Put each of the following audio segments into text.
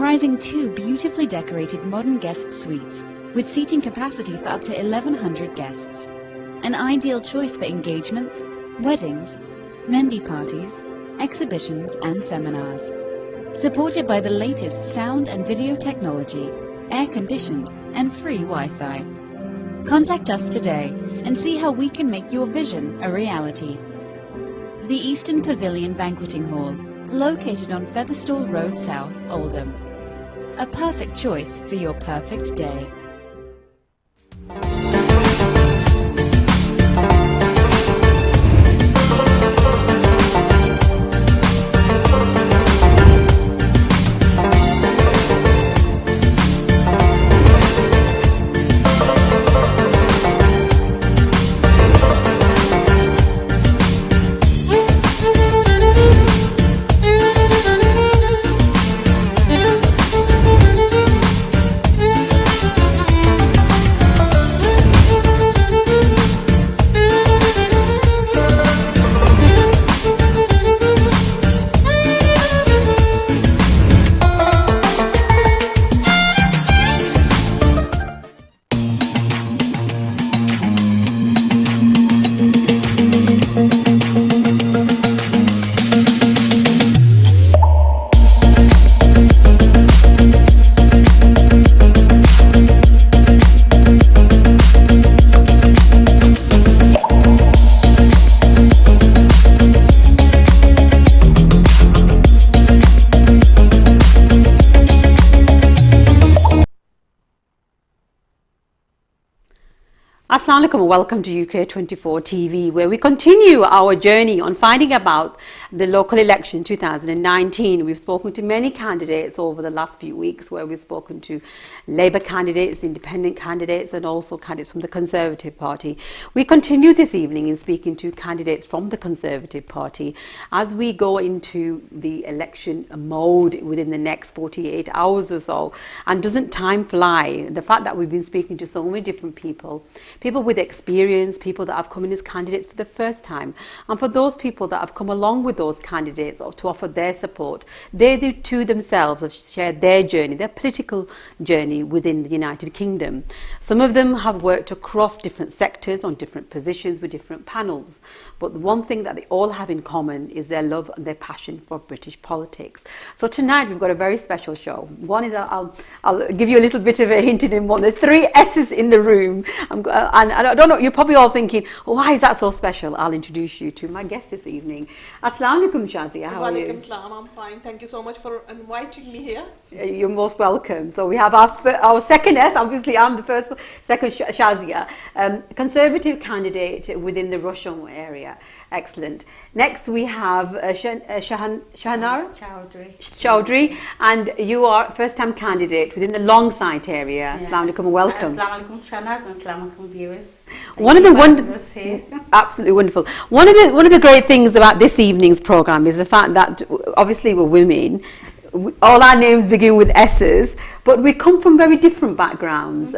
comprising 2 beautifully decorated modern guest suites with seating capacity for up to 1,100 guests. An ideal choice for engagements, weddings, Mendi parties, exhibitions and seminars. Supported by the latest sound and video technology, air-conditioned and free Wi-Fi. Contact us today and see how we can make your vision a reality. The Eastern Pavilion Banqueting Hall, located on Featherstall Road South, Oldham. A perfect choice for your perfect day. Assalamu alaikum and welcome to UK24 TV, where we continue our journey on finding about the local election 2019. We've spoken to many candidates over the last few weeks, where we've spoken to Labour candidates, independent candidates and also candidates from the Conservative Party. We continue this evening in speaking to candidates from the Conservative Party as we go into the election mode within the next 48 hours or so. And doesn't time fly? The fact that we've been speaking to so many different people with experience, people that have come in as candidates for the first time, and for those people that have come along with those candidates or to offer their support, they too themselves have shared their journey, their political journey within the United Kingdom. Some of them have worked across different sectors on different positions with different panels, but the one thing that they all have in common is their love and their passion for British politics. So tonight we've got a very special show. One is, I'll give you a little bit of a hint in one. There's 3 S's in the room. And I don't know, you're probably all thinking, why is that so special? I'll introduce you to my guest this evening. Assalamu alaikum, Shazia. How are you? Walaikum salam. I'm fine. Thank you so much for inviting me here. You're most welcome. So we have our second S. Obviously, I'm the first one. Second, Shazia, Conservative candidate within the Rusholme area. Excellent. Next, we have Shahana Choudhury, and you are first-time candidate within the Longsight area. Yes. Assalamu alaikum and welcome. Assalamu alaikum, Shanaz, and assalamu alaikum, viewers. Absolutely wonderful. One of the great things about this evening's program is the fact that obviously we're women. All our names begin with S's, but we come from very different backgrounds.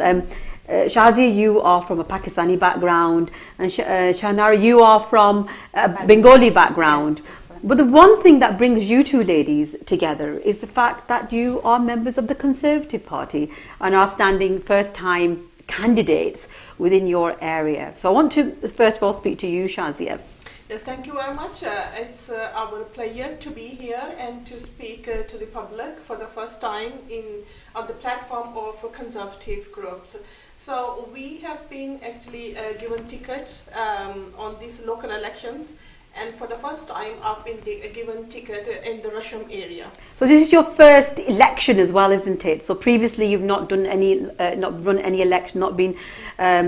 Shazia, you are from a Pakistani background, and Shahana, you are from a Bengali background. Yes, right. But the one thing that brings you two ladies together is the fact that you are members of the Conservative Party and are standing first-time candidates within your area. So I want to first of all speak to you, Shazia. Yes, thank you very much. It's our pleasure to be here and to speak to the public for the first time on the platform of conservative groups. So we have been actually given tickets on these local elections, and for the first time I've been given ticket in the Rusholme area. So this is your first election as well, isn't it? So previously you've not done any, not run any election, not been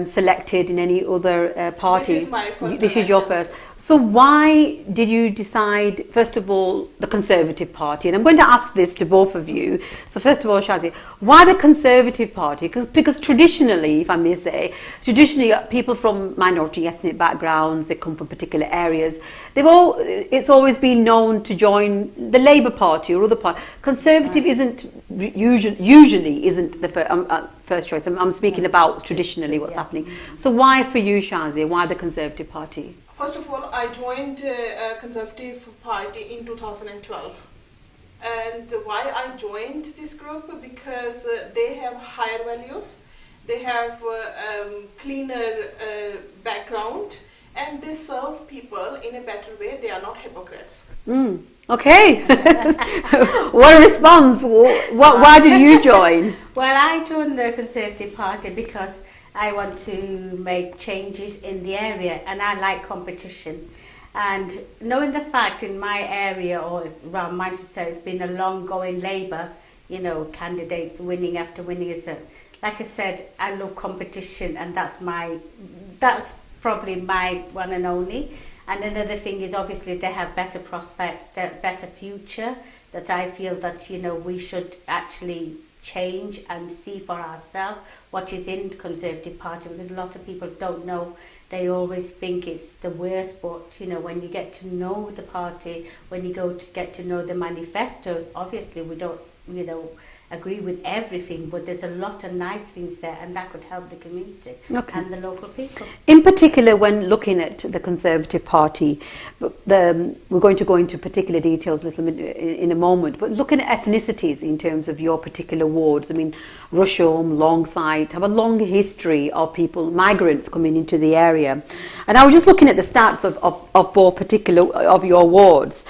selected in any other party. This is my first This election. is your first. So why did you decide, first of all, the Conservative Party? And I'm going to ask this to both of you. So first of all, Shazia, why the Conservative Party? Because traditionally, if I may say, people from minority ethnic backgrounds, they come from particular areas, it's always been known to join the Labour Party or other party. Conservative isn't usually isn't the first choice. I'm speaking about traditionally what's happening. So why for you, Shazia? Why the Conservative Party? First of all, I joined Conservative Party in 2012. And why I joined this group, because they have higher values, they have cleaner background, and they serve people in a better way. They are not hypocrites. Okay. What a response. Why did you join? Well, I joined the Conservative Party because I want to make changes in the area, and I like competition. And knowing the fact in my area or around Manchester, it's been a long-going Labour, candidates winning after winning. So, like I said, I love competition, and that's probably my one and only. And another thing is, obviously, they have better prospects, better future, that I feel that, we should actually change and see for ourselves what is in the Conservative Party, because a lot of people don't know. They always think it's the worst, but when you get to know the party, when you get to know the manifestos, obviously we don't agree with everything, but there's a lot of nice things there, and that could help the community and the local people. In particular, when looking at the Conservative Party, we're going to go into particular details a little bit in a moment, but looking at ethnicities in terms of your particular wards, I mean, Rusholme, Longsight have a long history of people, migrants coming into the area. And I was just looking at the stats of both particular of your wards.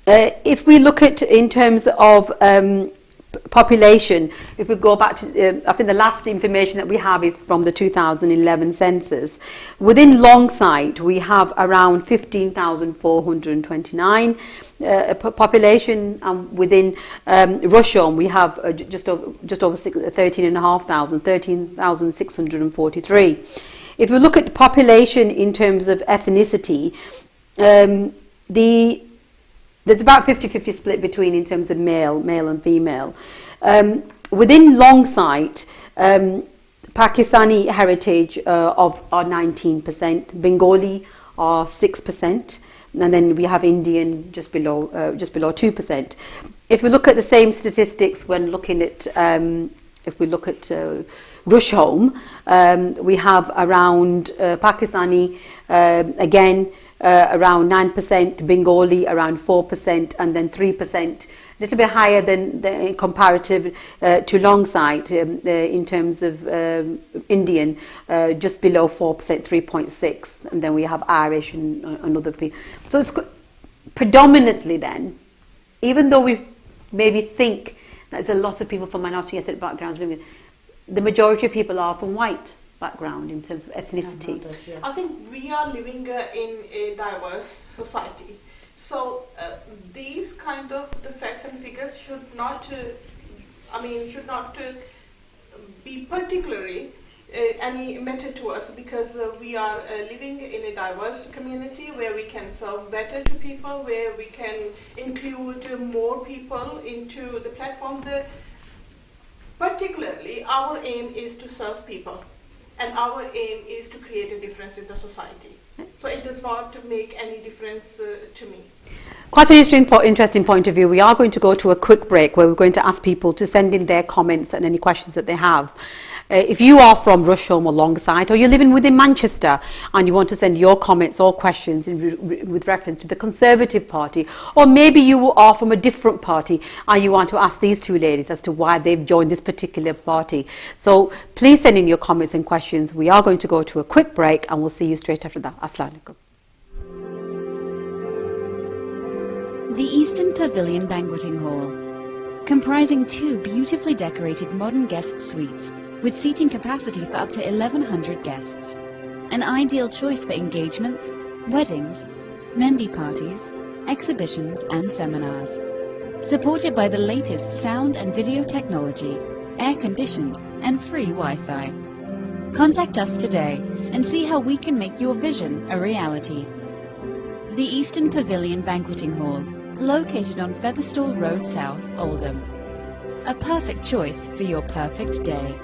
If we look at in terms of population, if we go back to, I think the last information that we have is from the 2011 census. Within Longsight, we have around 15,429 population, and within Rusholme, we have just over 13,643. If we look at population in terms of ethnicity, there's about 50-50 split between in terms of male and female. Within Longsight, Pakistani heritage are 19%, Bengali are 6%, and then we have Indian just below 2%. If we look at the same statistics when looking at Rusholme, we have around Pakistani again. Around 9%, Bengali around 4%, and then 3%, a little bit higher than the comparative to Longsight in terms of Indian, just below 4%, 3.6%, and then we have Irish and other people. So it's predominantly then, even though we maybe think that there's a lot of people from minority ethnic backgrounds living, the majority of people are from white background in terms of ethnicity. I think we are living in a diverse society, so these kind of the facts and figures should not be particularly any matter to us, because we are living in a diverse community where we can serve better to people, where we can include more people into the platform. Particularly, our aim is to serve people. And our aim is to create a difference in the society. So it does not make any difference to me. Quite an interesting point of view. We are going to go to a quick break where we're going to ask people to send in their comments and any questions that they have. If you are from Rusholme or Longsight, or you're living within Manchester and you want to send your comments or questions with reference to the Conservative Party, or maybe you are from a different party and you want to ask these two ladies as to why they've joined this particular party. So please send in your comments and questions. We are going to go to a quick break and we'll see you straight after that. Assalamu alaikum. The Eastern Pavilion Banqueting Hall, comprising two beautifully decorated modern guest suites with seating capacity for up to 1,100 guests. An ideal choice for engagements, weddings, Mendi parties, exhibitions and seminars. Supported by the latest sound and video technology, air-conditioned and free Wi-Fi. Contact us today and see how we can make your vision a reality. The Eastern Pavilion Banqueting Hall, located on Featherstall Road South, Oldham. A perfect choice for your perfect day.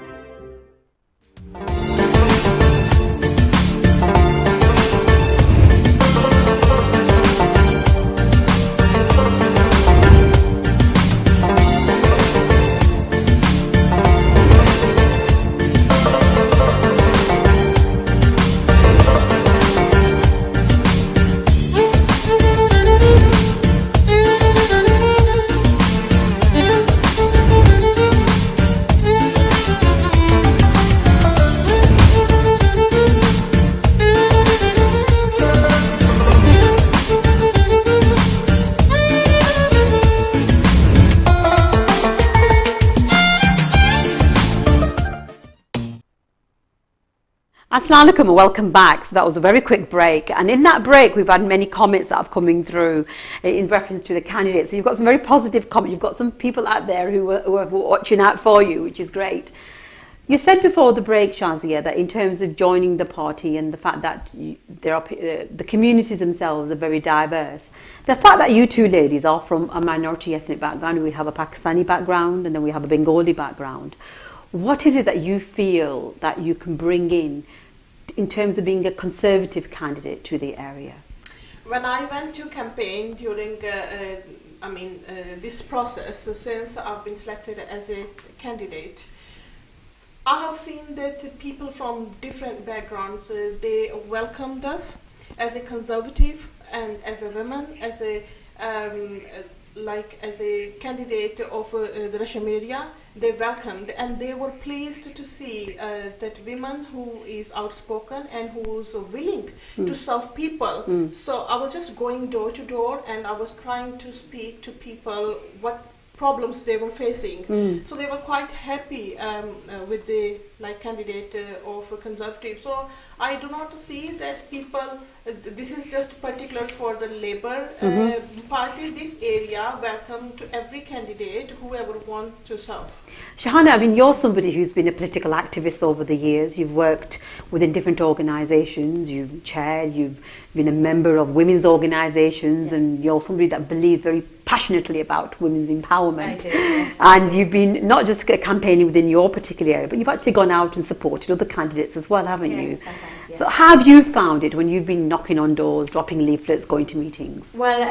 Assalamu alaikum and welcome back. So that was a very quick break, and in that break we've had many comments that have coming through in reference to the candidates. So you've got some very positive comments. You've got some people out there who are watching out for you, which is great. You said before the break, Shazia, that in terms of joining the party and the fact that the communities themselves are very diverse, the fact that you two ladies are from a minority ethnic background, we have a Pakistani background and then we have a Bengali background, what is it that you feel that you can bring in terms of being a conservative candidate to the area? When I went to campaign during this process, since I've been selected as a candidate, I have seen that people from different backgrounds, they welcomed us as a conservative and as a woman, as a candidate of the Rusholme area. They welcomed and they were pleased to see that women who is outspoken and who is willing to serve people. So I was just going door to door and I was trying to speak to people what problems they were facing. So they were quite happy with the candidate of a conservative. So I do not see that people, this is just particular for the Labour Party. This area welcome to every candidate, whoever wants to serve. Shahana, I mean, you're somebody who's been a political activist over the years. You've worked within different organisations, you've chaired, you've been a member of women's organisations, and you're somebody that believes very passionately about women's empowerment. I do, yes, and you've been not just campaigning within your particular area, but you've actually gone out and supported other candidates as well, haven't you? Yes, I have, yes. So how have you found it when you've been knocking on doors, dropping leaflets, going to meetings? Well,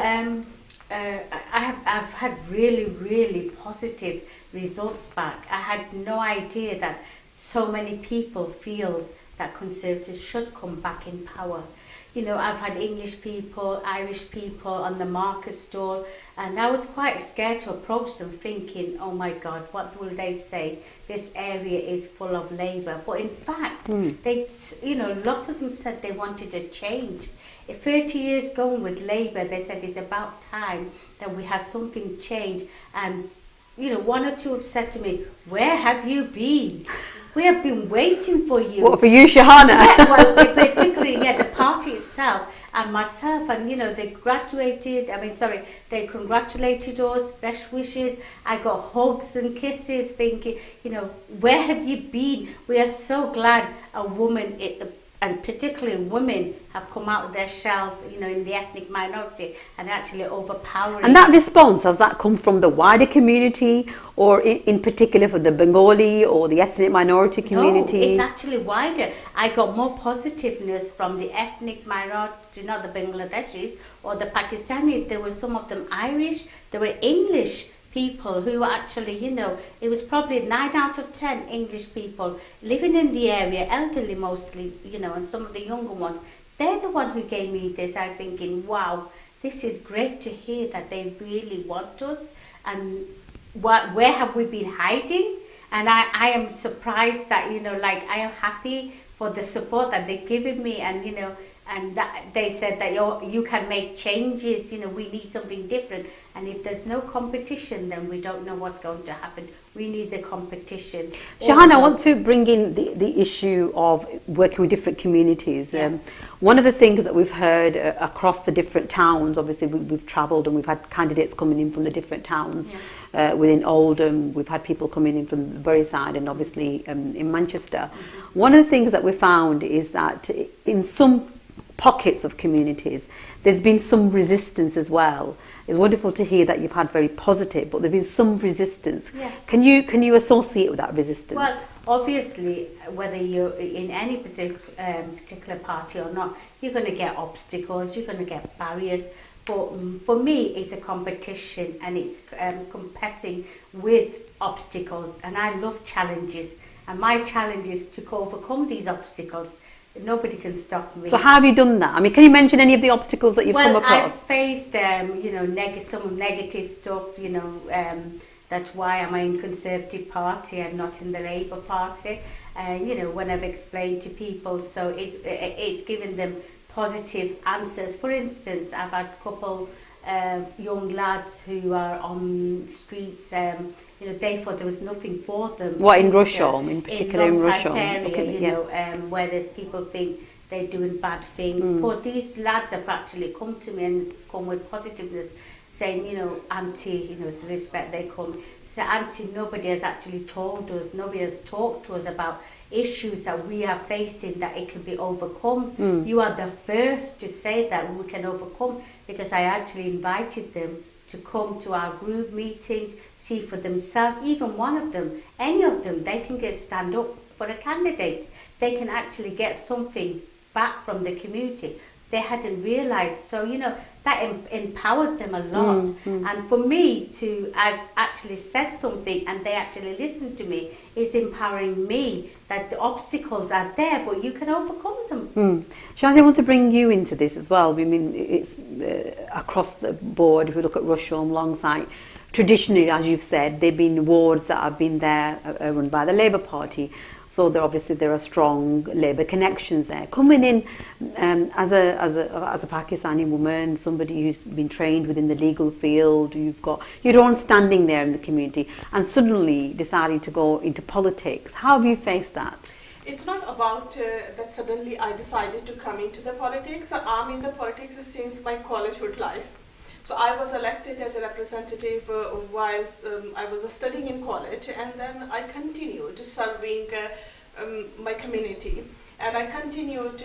I've had really positive results back. I had no idea that so many people feels that Conservatives should come back in power. You know, I've had English people, Irish people on the market stall, and I was quite scared to approach them thinking, oh my God, what will they say? This area is full of Labour. But in fact, they, lots of them said they wanted a change. 30 years going with Labour, they said it's about time that we had something change. And, one or two have said to me, where have you been? We have been waiting for you. What, for you, Shahana? Yeah, well, particularly, the party itself and myself, and they congratulated us, best wishes. I got hugs and kisses, thinking, where have you been? We are so glad a woman, and particularly women, have come out of their shell, in the ethnic minority and actually overpowering. And that response, has that come from the wider community or in particular from the Bengali or the ethnic minority community? No, it's actually wider. I got more positiveness from the ethnic minority, not the Bangladeshis or the Pakistanis. There were some of them Irish, there were English people who actually, it was probably 9 out of 10 English people living in the area, elderly mostly, and some of the younger ones. They're the one who gave me this. I'm thinking, wow, this is great to hear that they really want us. And where have we been hiding? And I am surprised that, I am happy for the support that they've given me, and, and that they said that you can make changes, we need something different. And if there's no competition, then we don't know what's going to happen. We need the competition. Shahana, I want to bring in the issue of working with different communities. Yeah. One of the things that we've heard across the different towns, obviously we've travelled and we've had candidates coming in from the different towns. Within Oldham, we've had people coming in from the Bury side and obviously in Manchester. One of the things that we found is that in some pockets of communities, there's been some resistance as well. It's wonderful to hear that you've had very positive, but there's been some resistance. Yes. Can you associate with that resistance? Well, obviously, whether you're in any particular party or not, you're going to get obstacles, you're going to get barriers. But for me, it's a competition, and it's competing with obstacles. And I love challenges. And my challenge is to overcome these obstacles. Nobody can stop me. So how have you done that? I mean, can you mention any of the obstacles that you've come across? Well, I've faced, some negative stuff, that's why I'm in Conservative Party and not in the Labour Party. When I've explained to people, so it's given them positive answers. For instance, I've had a couple young lads who are on streets. They thought there was nothing for them. What, in Rusholme, in particular in Longsight Rusholme? area, Okay, where there's people think they're doing bad things. But these lads have actually come to me and come with positiveness, saying, Auntie, it's respect, they come. Say, Auntie, nobody has actually told us, nobody has talked to us about issues that we are facing, that it can be overcome. You are the first to say that we can overcome, because I actually invited them to come to our group meetings, see for themselves. Even one of them, any of them, they can stand up for a candidate. They can actually get something back from the community they hadn't realised. So, that empowered them a lot. And for me I've actually said something and they actually listened to me, is empowering me that the obstacles are there, but you can overcome them. Shazia, I want to bring you into this as well. I mean, it's across the board. If we look at Rusholme, Longsight, traditionally, as you've said, they've been wards that have been there, run by the Labour Party. So there are strong Labour connections there. Coming in as a Pakistani woman, somebody who's been trained within the legal field, you've got your own standing there in the community, and suddenly deciding to go into politics. How have you faced that? It's not about that suddenly I decided to come into the politics. I'm in the politics since my collegehood life. So I was elected as a representative while I was studying in college, and then I continued serving my community, and I continued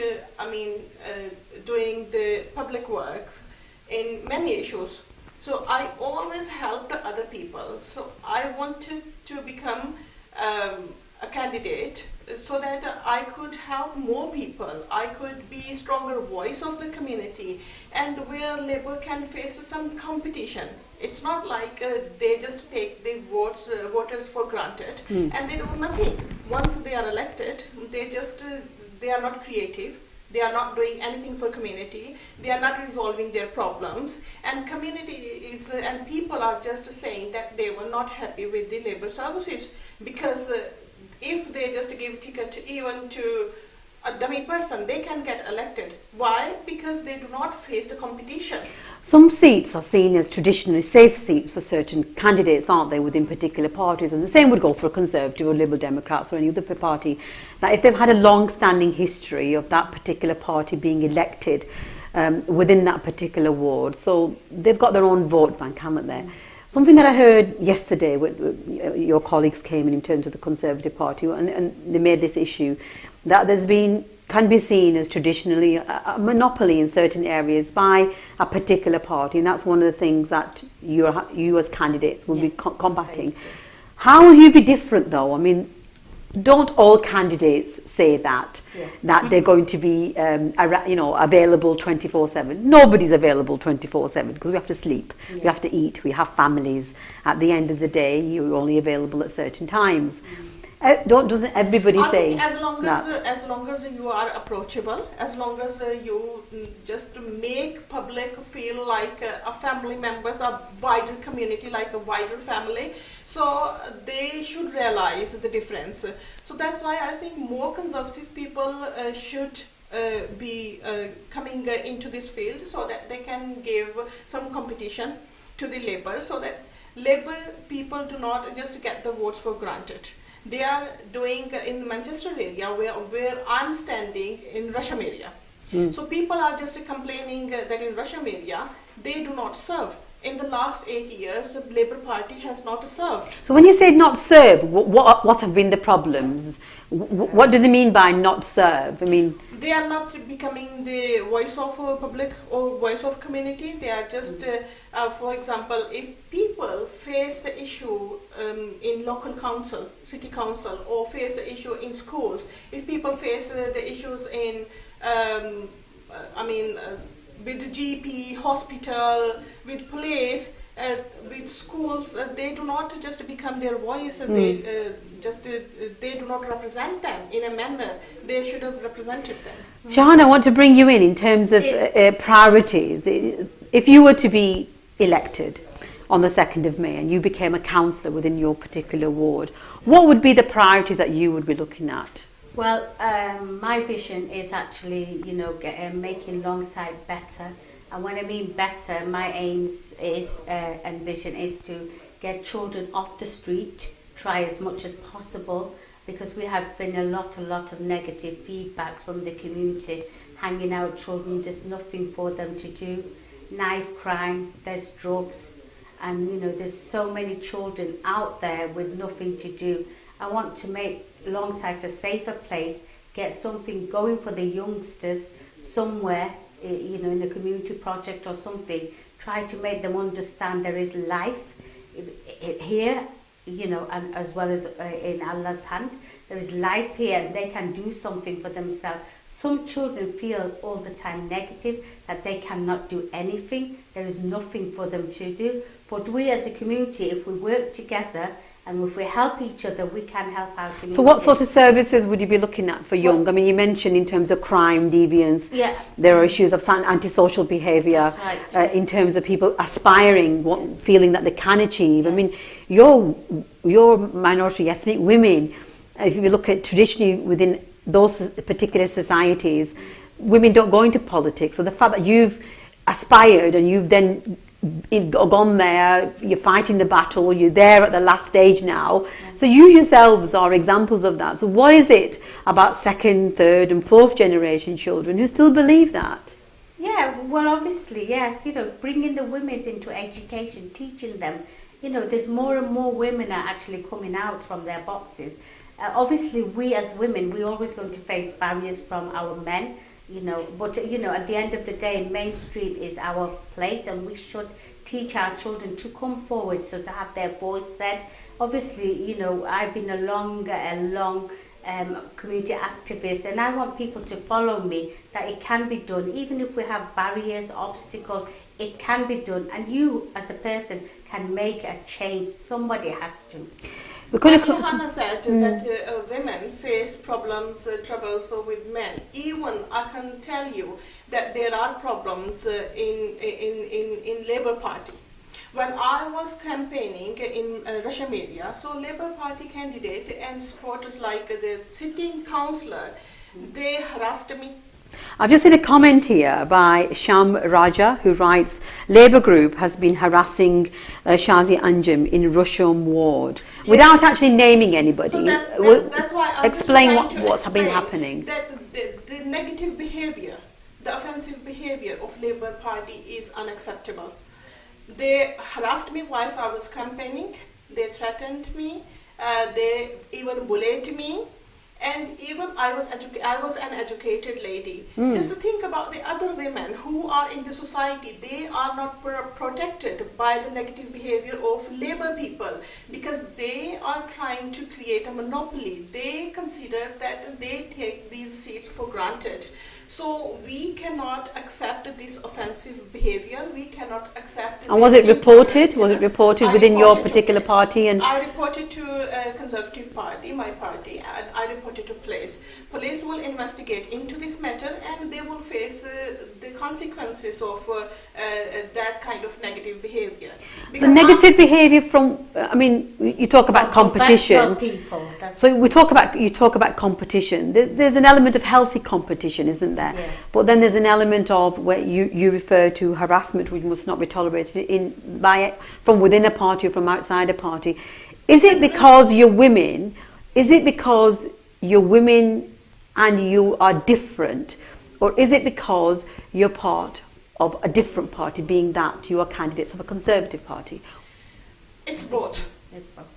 doing the public works in many issues. So I always helped other people. So I wanted to become a candidate so that I could help more people. I could be a stronger voice of the community, and where Labour can face some competition. It's not like they just take the voters for granted and they do nothing. Once they are elected, they are not creative. They are not doing anything for community. They are not resolving their problems, and and people are just saying that they were not happy with the Labour services, because if they just give ticket even to a dummy person, they can get elected. Why? Because they do not face the competition. Some seats are seen as traditionally safe seats for certain candidates, aren't they, within particular parties? And the same would go for a Conservative or Liberal Democrats or any other party. That if they've had a long-standing history of that particular party being elected within that particular ward, so they've got their own vote bank, haven't they? Something that I heard yesterday, when your colleagues came in terms of the Conservative Party, and they made this issue, that can be seen as traditionally a monopoly in certain areas by a particular party, and that's one of the things that you as candidates will be combating. How will you be different, though? I mean, don't all candidates say that they're going to be available 24/7? Nobody's available 24/7 because we have to sleep, we have to eat, we have families. At the end of the day, you're only available at certain times. Doesn't everybody say that? As long as you are approachable, as long as you just make public feel like a family members, a wider community, like a wider family, so they should realize the difference. So that's why I think more Conservative people should be coming into this field, so that they can give some competition to the Labour, so that Labour people do not just get the votes for granted. They are doing in the Manchester area, where I'm standing, in Rusholme area. So people are just complaining that in Rusholme area, they do not serve. In the last 8 years, the Labour Party has not served. So when you say not serve, what have been the problems? What do they mean by not serve? I mean, they are not becoming the voice of public or voice of community. They are just, for example, if people face the issue in local council, city council, or face the issue in schools, if people face the issues in, with the GP, hospital, with police, with schools, they do not just become their voice. They do not represent them in a manner they should have represented them. Shahana, I want to bring you in terms of priorities. If you were to be elected on the 2nd of May and you became a councillor within your particular ward, what would be the priorities that you would be looking at? Well, my vision is actually, making Longsight better, And when I mean better, my aims is and vision is to get children off the street, try as much as possible, because we have been a lot of negative feedbacks from the community. Hanging out children, there's nothing for them to do. Knife crime, there's drugs, and you know there's so many children out there with nothing to do. I want to make Longsight a safer place, get something going for the youngsters somewhere, you know, in a community project or something. Try to make them understand there is life here, you know, and as well as in Allah's hand. There is life here and they can do something for themselves. Some children feel all the time negative, that they cannot do anything. There is nothing for them to do. But we as a community, if we work together and if we help each other, we can help our community. So what sort of services would you be looking at for young? I mean, you mentioned in terms of crime, deviance, there are issues of antisocial behaviour, That's right, in yes. terms of people aspiring, feeling that they can achieve. Yes. I mean, your minority ethnic women, if you look at traditionally within those particular societies, women don't go into politics. So the fact that you've aspired and you've then gone there, you're fighting the battle, you're there at the last stage now. So you yourselves are examples of that. So what is it about second, third and fourth generation children who still believe that? Yeah, well, obviously, yes, you know, bringing the women into education, teaching them, you know, there's more and more women are actually coming out from their boxes. Obviously, we as women, we're always going to face barriers from our men, you know, but, you know, at the end of the day, mainstream is our place and we should teach our children to come forward, so to have their voice said. Obviously, you know, I've been a long community activist, and I want people to follow me, that it can be done. Even if we have barriers, obstacles, it can be done. And you, as a person, can make a change. Somebody has to. Shahana said that women face problems, troubles with men. Even I can tell you that there are problems in Labour Party. When I was campaigning in Rusholme area, so Labour Party candidate and supporters like the sitting councillor, they harassed me. I've just seen a comment here by Sham Raja, who writes, Labour group has been harassing Shazia Anjum in Rusholme ward, without actually naming anybody. So that's why I explain was trying to what's been explain happening. That the negative behaviour, the offensive behaviour of Labour Party is unacceptable. They harassed me whilst I was campaigning, they threatened me, they even bullied me. And even I was an educated lady. Just to think about the other women who are in the society, they are not protected by the negative behavior of Labour people, because they are trying to create a monopoly. They consider that they take these seats for granted. So we cannot accept this offensive behavior. We cannot accept. And was it reported? Was it reported within your particular party? And I reported to Conservative Party, my party, and I reported to police. Police will investigate into this matter, and they will face the consequences of that kind of negative behavior. so negative behaviour from, I mean, you talk about competition. People, So you talk about competition. There's an element of healthy competition, isn't there? Yes. But then there's an element of where you refer to harassment, which must not be tolerated from within a party or from outside a party. Is it because you're women? Is it because you're women and you are different, or is it because you're part of a different party, being that you are candidates of a Conservative Party? It's both.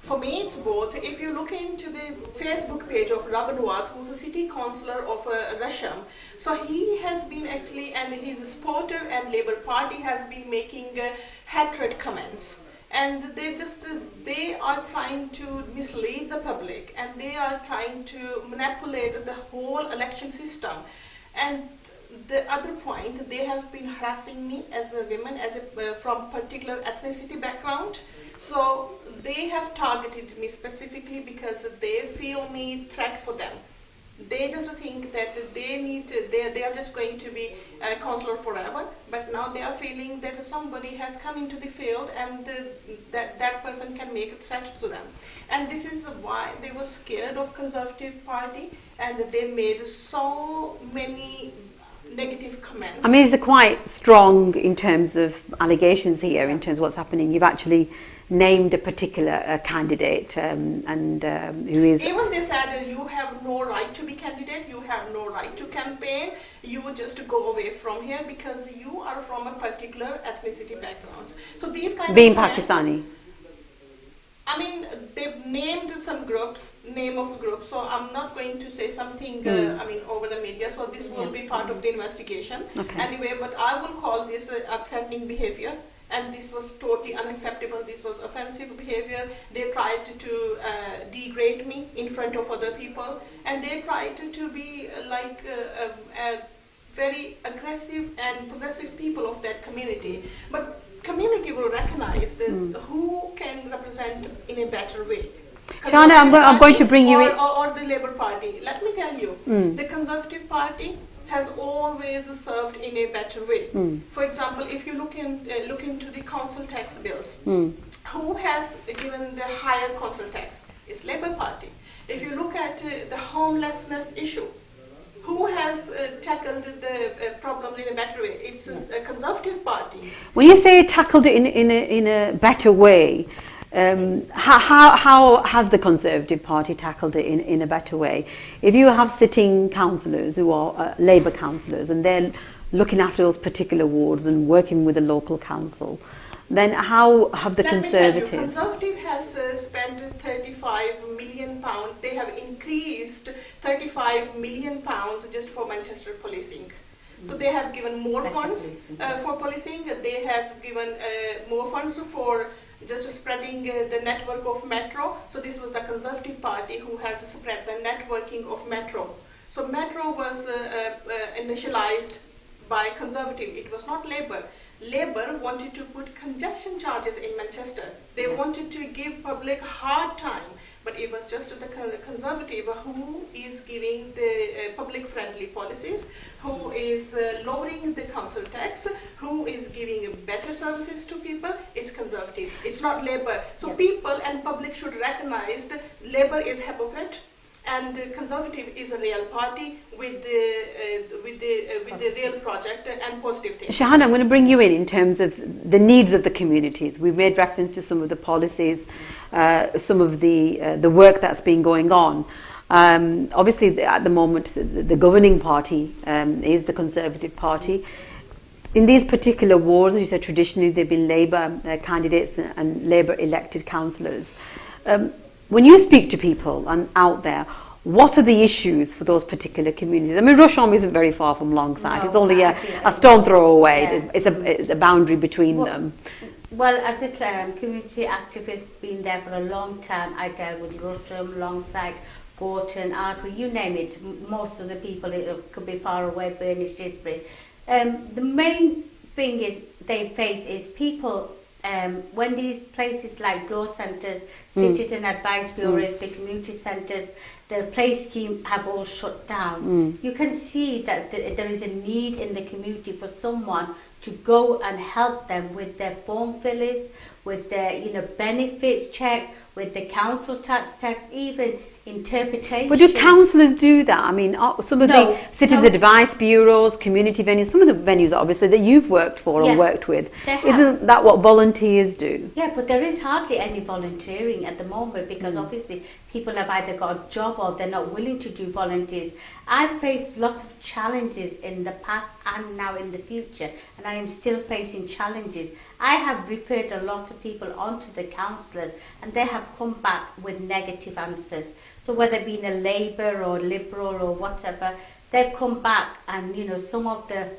For me, it's both. If you look into the Facebook page of Rabban Nawaz, who's a city councillor of Rusholme, so he has been actually, and he's a supporter, and Labour Party has been making hatred comments. And they are trying to mislead the public, and they are trying to manipulate the whole election system. And the other point, they have been harassing me as a woman, from particular ethnicity background. So they have targeted me specifically because they feel me threat for them. They just think that they are just going to be a councillor forever, but now they are feeling that somebody has come into the field and that person can make a threat to them. And this is why they were scared of Conservative Party, and they made so many negative comments. I mean, it's quite strong in terms of allegations here, in terms of what's happening. You've actually named a particular candidate who is... Even they said you have no right to be candidate, you have no right to campaign, you just go away from here because you are from a particular ethnicity background. So these kind being of comments, Pakistani. I mean, they've named some groups, name of groups, so I'm not going to say something, I mean, over the media, so this will be part of the investigation. Okay. Anyway, but I will call this a threatening behavior, and this was totally unacceptable, this was offensive behavior. They tried to degrade me in front of other people, and they tried to be like very aggressive and possessive people of that community. But community will recognize who can represent in a better way. Shahana, I'm going to bring you in. Or the Labour Party. Let me tell you, the Conservative Party has always served in a better way. For example, if you look into the council tax bills, who has given the higher council tax? It's Labour Party. If you look at the homelessness issue, who has tackled the problem in a better way? It's a Conservative Party. When you say tackled it in a better way, how has the Conservative Party tackled it in a better way? If you have sitting councillors who are Labour councillors and they're looking after those particular wards and working with the local council, then how have the Conservatives... Let me tell you, Conservative has spent £35 million. They have increased £35 million just for Manchester policing. So they have given more funds for policing. They have given more funds for just spreading the network of metro. So this was the Conservative Party who has spread the networking of metro. So metro was initialized by Conservative. It was not Labour. Labour wanted to put congestion charges in Manchester. They wanted to give public hard time, but it was just the Conservative who is giving the public-friendly policies, who is lowering the council tax, who is giving better services to people. It's Conservative. It's not Labour. So people and public should recognize that Labour is hypocrite, and the Conservative is a real party with the real project and positive things. Shahana, I'm going to bring you in terms of the needs of the communities. We've made reference to some of the policies, some of the work that's been going on. Obviously, at the moment, the governing party is the Conservative Party. In these particular wards, as you said, traditionally they've been Labour candidates and Labour elected councillors. When you speak to people and out there, what are the issues for those particular communities? I mean, Rusholme isn't very far from Longsight. It's only a stone throw away. Yeah. It's a boundary between them. Well, as a community activist, been there for a long time. I dealt with Rusholme, Longsight, Gorton, Ardwick, you name it. Most of the people it could be far away, Burnish, Disbury. The main thing they face is people. When these places like growth centres, citizen advice bureaus, the community centres, the play scheme have all shut down. You can see that there is a need in the community for someone to go and help them with their form fillers, with their benefits checks, with the council tax checks, even interpretation. But do councillors do that? I mean, some of the citizen advice bureaus, community venues, some of the venues obviously that you've worked for or worked with, isn't that what volunteers do? Yeah, but there is hardly any volunteering at the moment because obviously people have either got a job or they're not willing to do volunteers. I've faced lots of challenges in the past and now in the future, and I am still facing challenges. I have referred a lot of people onto the councillors and they have come back with negative answers. So whether it be a Labour or Liberal or whatever, they've come back and, some of the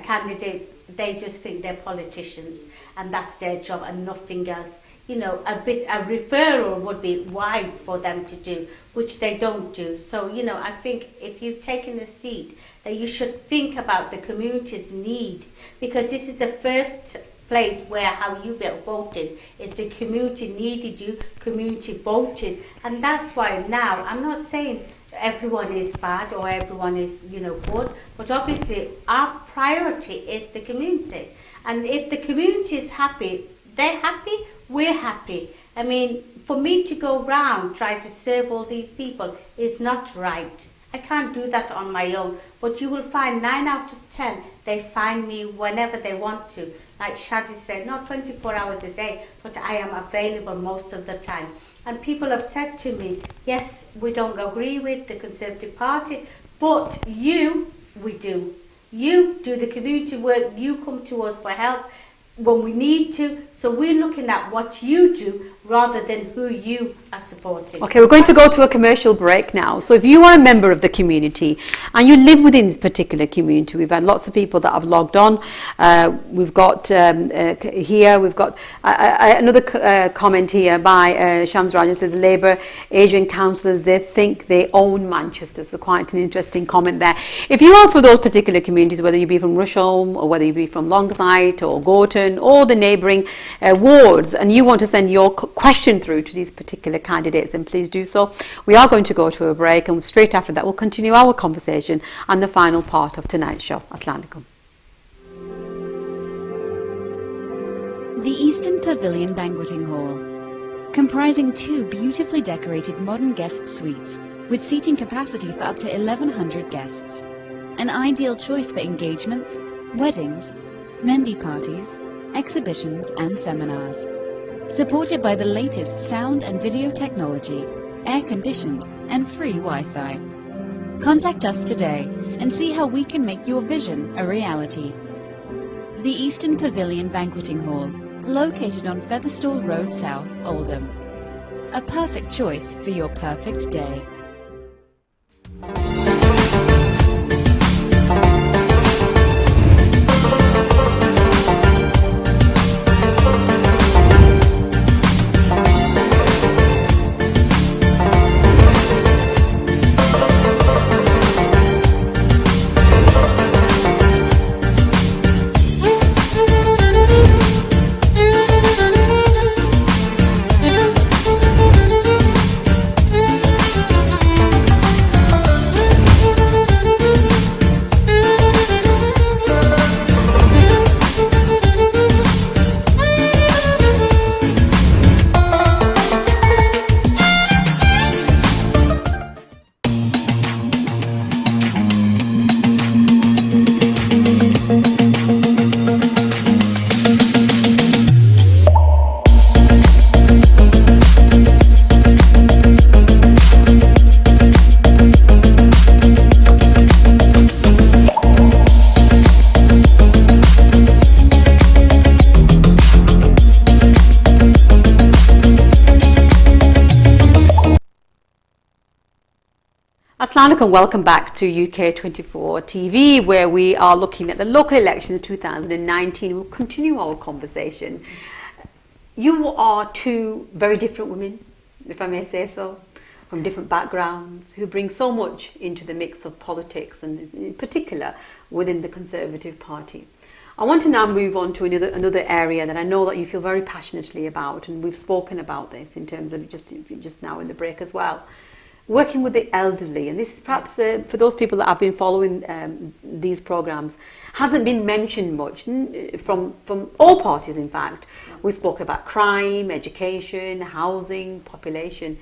candidates, they just think they're politicians and that's their job and nothing else. A referral would be wise for them to do, which they don't do. So, I think if you've taken the seat, that you should think about the community's need, because this is the first place where how you get voted is the community needed you, community voted, and that's why now I'm not saying everyone is bad or everyone is good, but obviously our priority is the community, and if the community is happy, they're happy, we're happy. I mean, for me to go round trying to serve all these people is not right. I can't do that on my own. But you will find 9 out of 10, they find me whenever they want to. Like Shazia said, not 24 hours a day, but I am available most of the time. And people have said to me, yes, we don't agree with the Conservative Party, but we do. You do the community work, you come to us for help when we need to. So we're looking at what you do rather than who you are supporting. Okay, we're going to go to a commercial break now. So if you are a member of the community and you live within this particular community, we've had lots of people that have logged on. We've got here, we've got another comment here by Shams Rajan says, Labour Asian councillors, they think they own Manchester. So quite an interesting comment there. If you are for those particular communities, whether you be from Rusholme or whether you be from Longsight or Gorton or the neighbouring wards, and you want to send your question through to these particular candidates, then please do so. We are going to go to a break, and straight after that we'll continue our conversation and the final part of tonight's show. Assalamu alaikum. The Eastern Pavilion Banqueting Hall, comprising 2 beautifully decorated modern guest suites with seating capacity for up to 1,100 guests. An ideal choice for engagements, weddings, Mendi parties, exhibitions and seminars. Supported by the latest sound and video technology, air-conditioned and free Wi-Fi. Contact us today and see how we can make your vision a reality. The Eastern Pavilion Banqueting Hall, located on Featherstall Road South, Oldham. A perfect choice for your perfect day. Assalamu alaikum, welcome back to UK24 TV, where we are looking at the local elections 2019. We'll continue our conversation. You are 2 very different women, if I may say so, from different backgrounds, who bring so much into the mix of politics, and in particular within the Conservative Party. I want to now move on to another area that I know that you feel very passionately about, and we've spoken about this in terms of just now in the break as well. Working with the elderly, and this is perhaps for those people that have been following these programmes, hasn't been mentioned much from all parties. In fact, we spoke about crime, education, housing, population,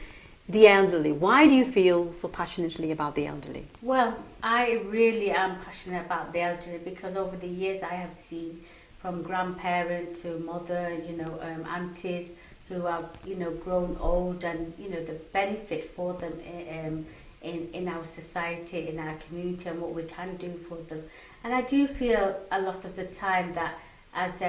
the elderly. Why do you feel so passionately about the elderly? Well, I really am passionate about the elderly because over the years I have seen from grandparent to mother, aunties, who have, grown old, and, the benefit for them in our society, in our community, and what we can do for them. And I do feel a lot of the time that as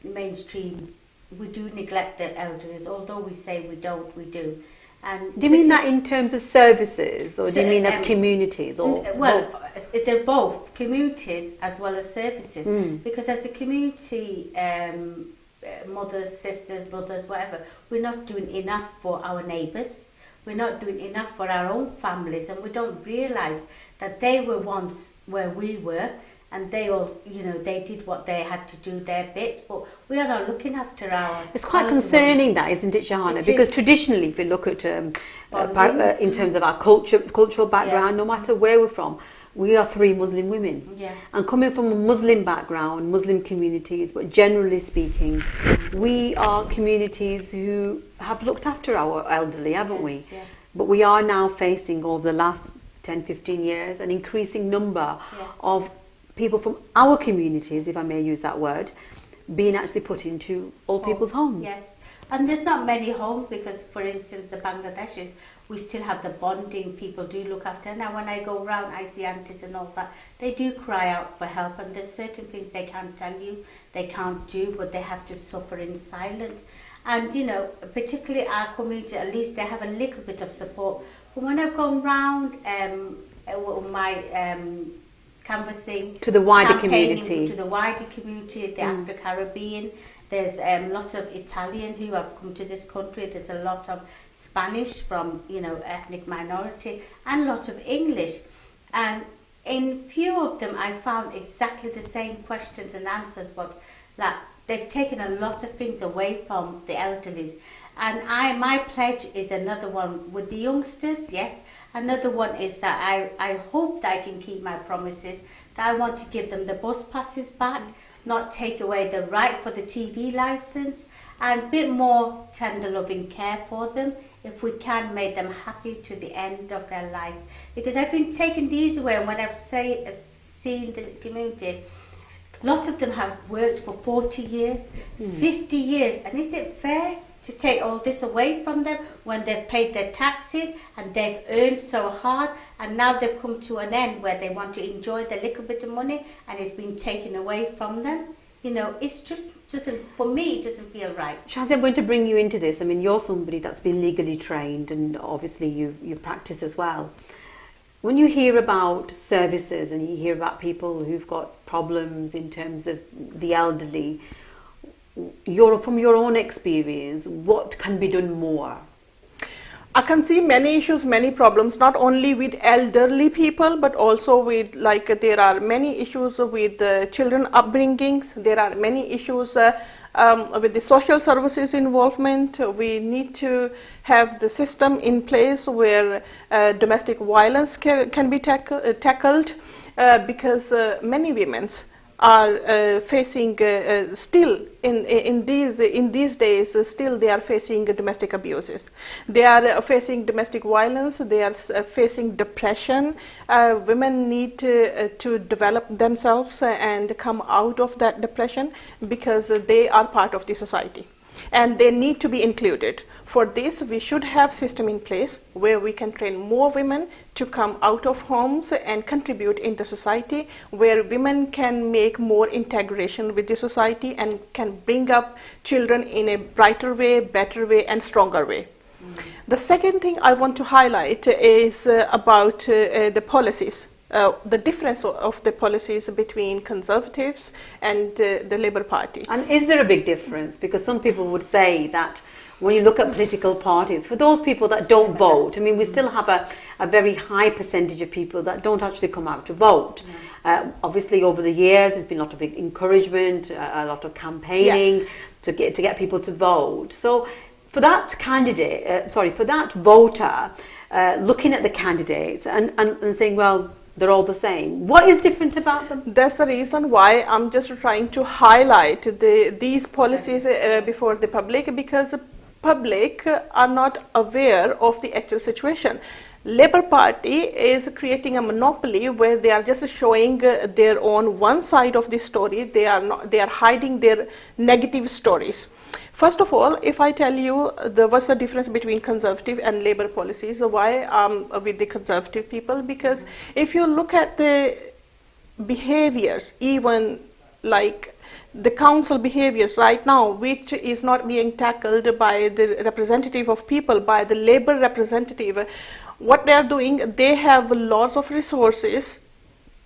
mainstream, we do neglect the elders, although we say we don't, we do. And do you mean that in terms of services, or do you mean as communities? Or well, they're both communities as well as services, because as a community, mothers, sisters, brothers, whatever, we're not doing enough for our neighbours, we're not doing enough for our own families, and we don't realise that they were once where we were, and they all, they did what they had to do, their bits, but we are not looking after our... It's quite concerning that, isn't it, Shahana? Because traditionally, if you look at, in terms of our cultural background, no matter where we're from, we are 3 Muslim women. Yeah. And coming from a Muslim background, Muslim communities, but generally speaking, we are communities who have looked after our elderly, haven't we? Yeah. But we are now facing, over the last 10, 15 years, an increasing number Yes. of people from our communities, if I may use that word, being actually put into old people's homes. Yes, and there's not many homes because, for instance, the Bangladeshis, we still have the bonding, people do look after. Now when I go around, I see aunties and all that, they do cry out for help, and there's certain things they can't tell you, they can't do, but they have to suffer in silence. And, you know, particularly our community, at least they have a little bit of support. But when I've gone round my canvassing, To the wider campaigning community. to the wider community, the Afro-Caribbean, there's a lot of Italian who have come to this country, there's a lot of Spanish from, you know, ethnic minority, and a lot of English. And in few of them I found exactly the same questions and answers, but like they've taken a lot of things away from the elderlies. And my pledge is another one with the youngsters, yes. Another one is that I hope that I can keep my promises, that I want to give them the bus passes back, not take away the right for the TV license, and a bit more tender loving care for them, if we can make them happy to the end of their life. Because I've been taking these away, and when I've seen the community, a lot of them have worked for 40 years, 50 years, and is it fair to take all this away from them when they've paid their taxes and they've earned so hard, and now they've come to an end where they want to enjoy the little bit of money and it's been taken away from them? You know, it's just doesn't, for me, it doesn't feel right. Shazia, I'm going to bring you into this. I mean, you're somebody that's been legally trained, and obviously you practice as well. When you hear about services and you hear about people who've got problems in terms of the elderly, from your own experience, what can be done more? I can see many issues, many problems, not only with elderly people, but also with, like, there are many issues with children upbringings. There are many issues with the social services involvement. We need to have the system in place where domestic violence can be tackled, because many women are facing still in these days, still they are facing domestic abuses. They are facing domestic violence. They are facing depression. Women need to develop themselves and come out of that depression, because they are part of the society and they need to be included. For this, we should have system in place where we can train more women to come out of homes and contribute in the society, where women can make more integration with the society and can bring up children in a brighter way, better way, and stronger way. The second thing I want to highlight is about the policies. The difference of the policies between Conservatives and the Labour Party. And is there a big difference? Because some people would say that when you look at political parties, for those people that don't vote, I mean, we still have a very high percentage of people that don't actually come out to vote. Obviously, over the years, there's been a lot of encouragement, a lot of campaigning to get people to vote. So for that candidate, for that voter, looking at the candidates and saying, well, they're all the same. What is different about them? That's the reason why I'm just trying to highlight these policies before the public, because the public are not aware of the actual situation. Labour Party is creating a monopoly where they are just showing their own one side of the story. They are hiding their negative stories. First of all, if I tell you what's the difference between Conservative and Labour policies, why with the Conservative people, because if you look at the behaviors, even like the council behaviors right now, which is not being tackled by the representative of people, by the Labour representative, what they are doing, they have lots of resources,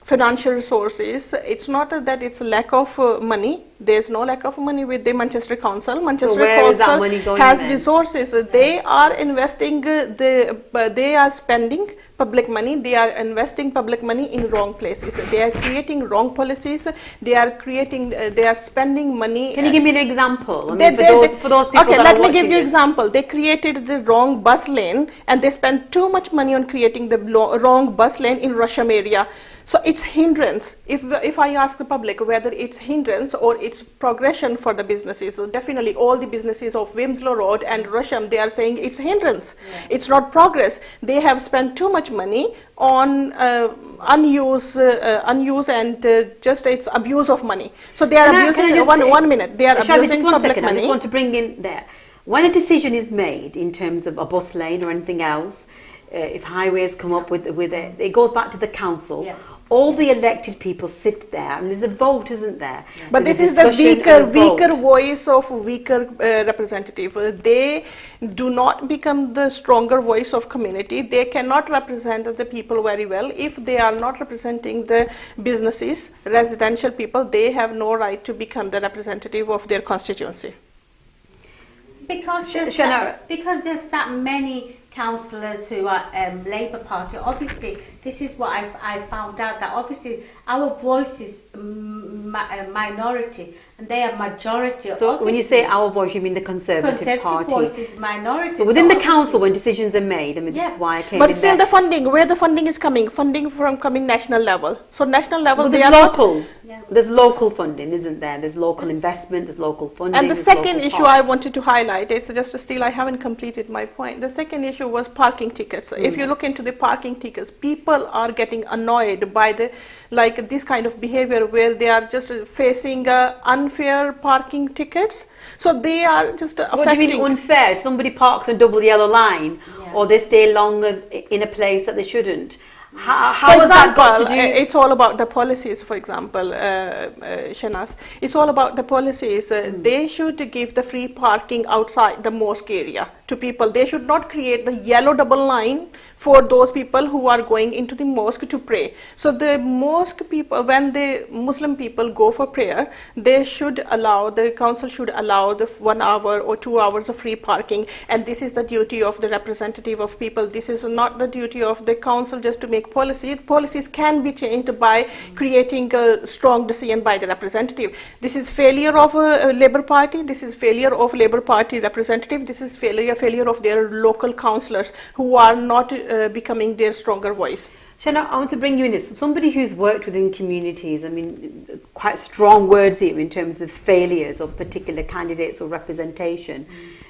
financial resources. It's not that it's lack of money. There's no lack of money with the Manchester Council. Manchester Council has resources. They are investing, they are spending public money. They are investing public money in wrong places. They are creating wrong policies. They are spending money. Can you give me an example? I mean, for those people okay, that let are me give you an this. example. They created the wrong bus lane and they spent too much money on creating the wrong bus lane in Rusholme area. So it's hindrance. If I ask the public whether it's hindrance or it's progression for the businesses, so definitely all the businesses of Winslow Road and Rusholme, they are saying it's hindrance. Yeah. It's not progress. They have spent too much money on unused and just it's abuse of money. So they are abusing, one minute, they are abusing public money. I just want to bring in there. When a decision is made in terms of a bus lane or anything else, if highways come up with it goes back to the council. Yeah. All the elected people sit there, and there's a vote, isn't there? Yeah. But this is the weaker voice of weaker representative. They do not become the stronger voice of community. They cannot represent the people very well. If they are not representing the businesses, residential people, they have no right to become the representative of their constituency. Because there's that many councillors who are Labour Party. Obviously, this is what I found out, that obviously our voice is minority and they are majority. So obviously, when you say our voice, you mean the Conservative Party? Voice is minority. So within the council, when decisions are made, I mean, this is why I came. But still, the funding, where the funding is coming, funding from coming national level. So national level, well, they are local. Yeah. There's local funding, isn't there? There's local investment, there's local funding. And the second issue I wanted to highlight, it's just still I haven't completed my point. The second issue was parking tickets. If you look into the parking tickets, people are getting annoyed by this kind of behavior where they are just facing unfair parking tickets. So they are just affecting. What do you mean unfair? If somebody parks on double yellow line, or they stay longer in a place that they shouldn't. How has that got to do? It's all about the policies, for example, Shanaz. It's all about the policies. They should give the free parking outside the mosque area to people. They should not create the yellow double line for those people who are going into the mosque to pray. So the mosque people, when the Muslim people go for prayer, they should allow, the council should allow the 1 hour or 2 hours of free parking. And this is the duty of the representative of people. This is not the duty of the council just to make policy. Policies can be changed by creating a strong decision by the representative. This is failure of a Labour Party. This is failure of Labour Party representative. This is failure of their local councillors who are not becoming their stronger voice. Shahana, I want to bring you in this. Somebody who's worked within communities, I mean, quite strong words here in terms of failures of particular candidates or representation.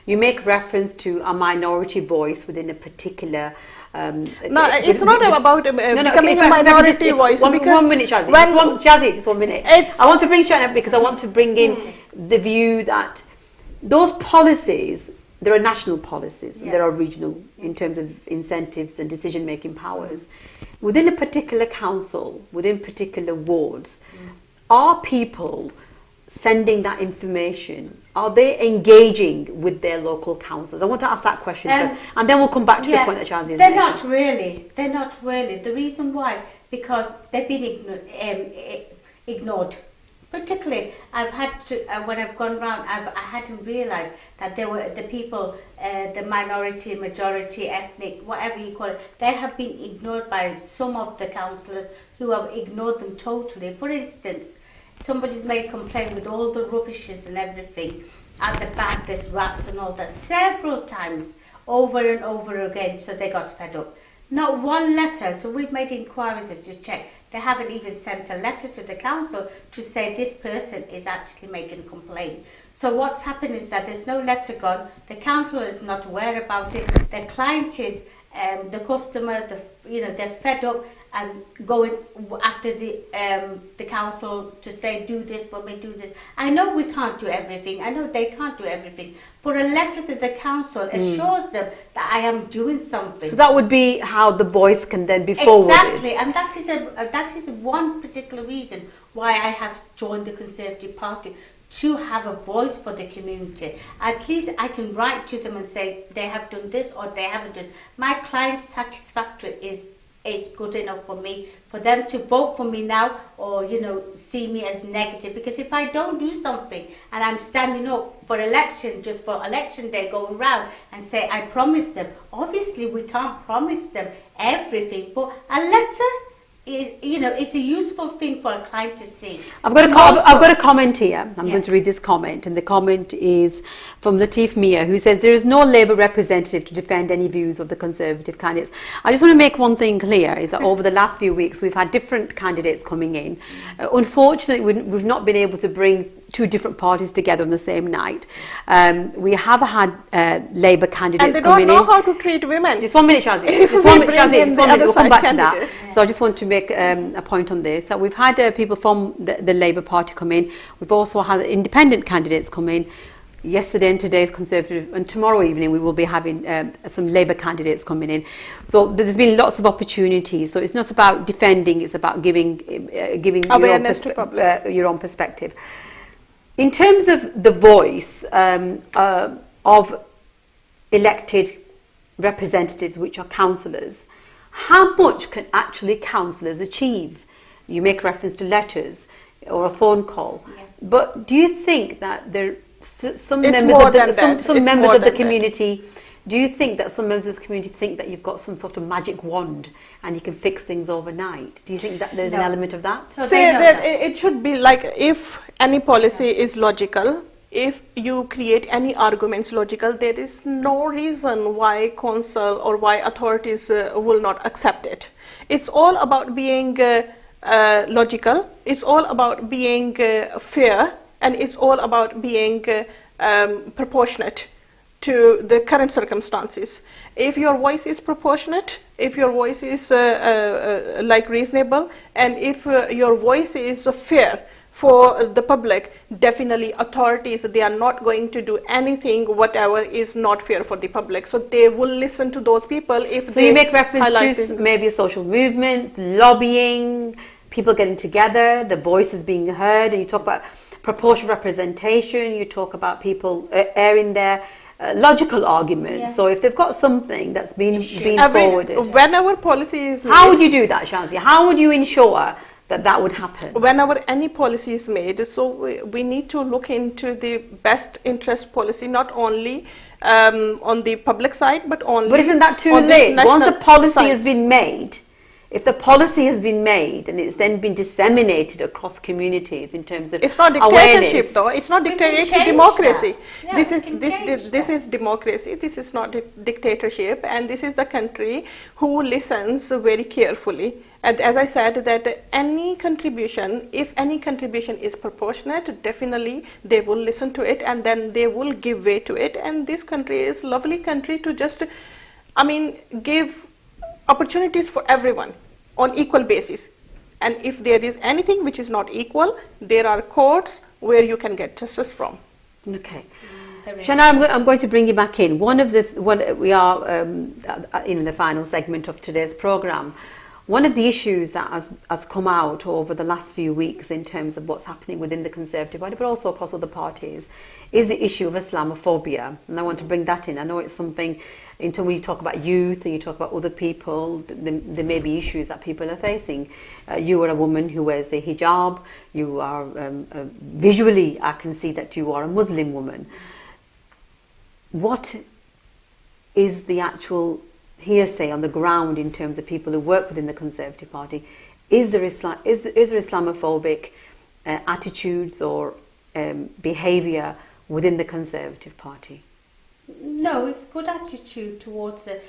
You make reference to a minority voice within a particular it's not about becoming a minority voice. One minute, Shazia. Shazia, just 1 minute. I want to bring Shahana because I want to bring in the view that those policies, there are national policies, and there are regional in terms of incentives and decision-making powers. Within a particular council, within particular wards, are people sending that information? Are they engaging with their local councils? I want to ask that question first, and then we'll come back to the point that Shazia is They're not really. They're not really. The reason why, because they've been ignored. Particularly, I've had to, when I've gone round, I hadn't realised that there were the people, the minority, majority, ethnic, whatever you call it, they have been ignored by some of the councillors who have ignored them totally. For instance, somebody's made a complaint with all the rubbishes and everything at the back, there's rats and all that, several times, over and over again, so they got fed up. Not one letter, so we've made inquiries to check. They haven't even sent a letter to the council to say this person is actually making a complaint. So what's happened is that there's no letter gone, the council is not aware about it, the client is, the customer, they're fed up and going after the council to say do this for me, do this. I know we can't do everything, I know they can't do everything, but a letter to the council assures them that I am doing something. So that would be how the voice can then be forwarded. Exactly, and that is one particular reason why I have joined the Conservative Party, to have a voice for the community. At least I can write to them and say they have done this or they haven't done. My client's satisfactory is good enough for me, for them to vote for me now or see me as negative. Because if I don't do something and I'm standing up for election, just for election day, going around and say I promised them, obviously we can't promise them everything, but a letter it's a useful thing for a client to see. I've got a comment here. I'm going to read this comment, and the comment is from Latif Mia, who says there is no Labour representative to defend any views of the Conservative candidates. I just want to make one thing clear, is that over the last few weeks we've had different candidates coming in. Unfortunately, we've not been able to bring two different parties together on the same night. We have had Labour candidates and they coming in. don't know how to treat women. Just 1 minute, Shazia. Just one minute, we'll come back to that. So I just want to make a point on this. So we've had people from the Labour Party come in. We've also had independent candidates come in. Yesterday and today's Conservative, and tomorrow evening we will be having some Labour candidates coming in. So there's been lots of opportunities. So it's not about defending; it's about giving awareness to public. Your own perspective. In terms of the voice of elected representatives, which are councillors, how much can actually councillors achieve? You make reference to letters or a phone call, but do you think that some members of the community? Do you think that some members of the community think that you've got some sort of magic wand and you can fix things overnight? Do you think that there's an element of that? So say that it should be like, if any policy is logical, if you create any arguments logical, there is no reason why council or why authorities will not accept it. It's all about being logical, it's all about being fair, and it's all about being proportionate to the current circumstances. If your voice is proportionate, if your voice is reasonable, and if your voice is fair for the public, definitely authorities, they are not going to do anything whatever is not fair for the public. So they will listen to those people if so you make reference to maybe social movements, lobbying, people getting together, the voices being heard, and you talk about proportional representation, you talk about people airing their logical arguments. So if they've got something that's been forwarded, whenever policy is made, how would you do that, Shazia? How would you ensure that would happen? Whenever any policy is made, so we need to look into the best interest policy, not only on the public side, but isn't that too late? Once the policy has been made, if the policy has been made and it's then been disseminated across communities in terms of it's not dictatorship though. It's not dictatorship. It's democracy. Yeah, this is democracy. This is not dictatorship, and this is the country who listens very carefully. And as I said, that any contribution, if any contribution is proportionate, definitely they will listen to it, and then they will give way to it. And this country is a lovely country to just, give opportunities for everyone on equal basis. And if there is anything which is not equal, there are courts where you can get justice from. Okay. Shahana, I'm going to bring you back in. We are in the final segment of today's programme. One of the issues that has come out over the last few weeks in terms of what's happening within the Conservative Party, but also across other parties, is the issue of Islamophobia. And I want to bring that in. I know it's something, until we talk about youth and you talk about other people, there may be issues that people are facing. You are a woman who wears the hijab. You are, visually, I can see that you are a Muslim woman. What is the actual hearsay on the ground in terms of people who work within the Conservative Party? Is there Islamophobic attitudes or behaviour within the Conservative Party? No, it's good attitude towards it.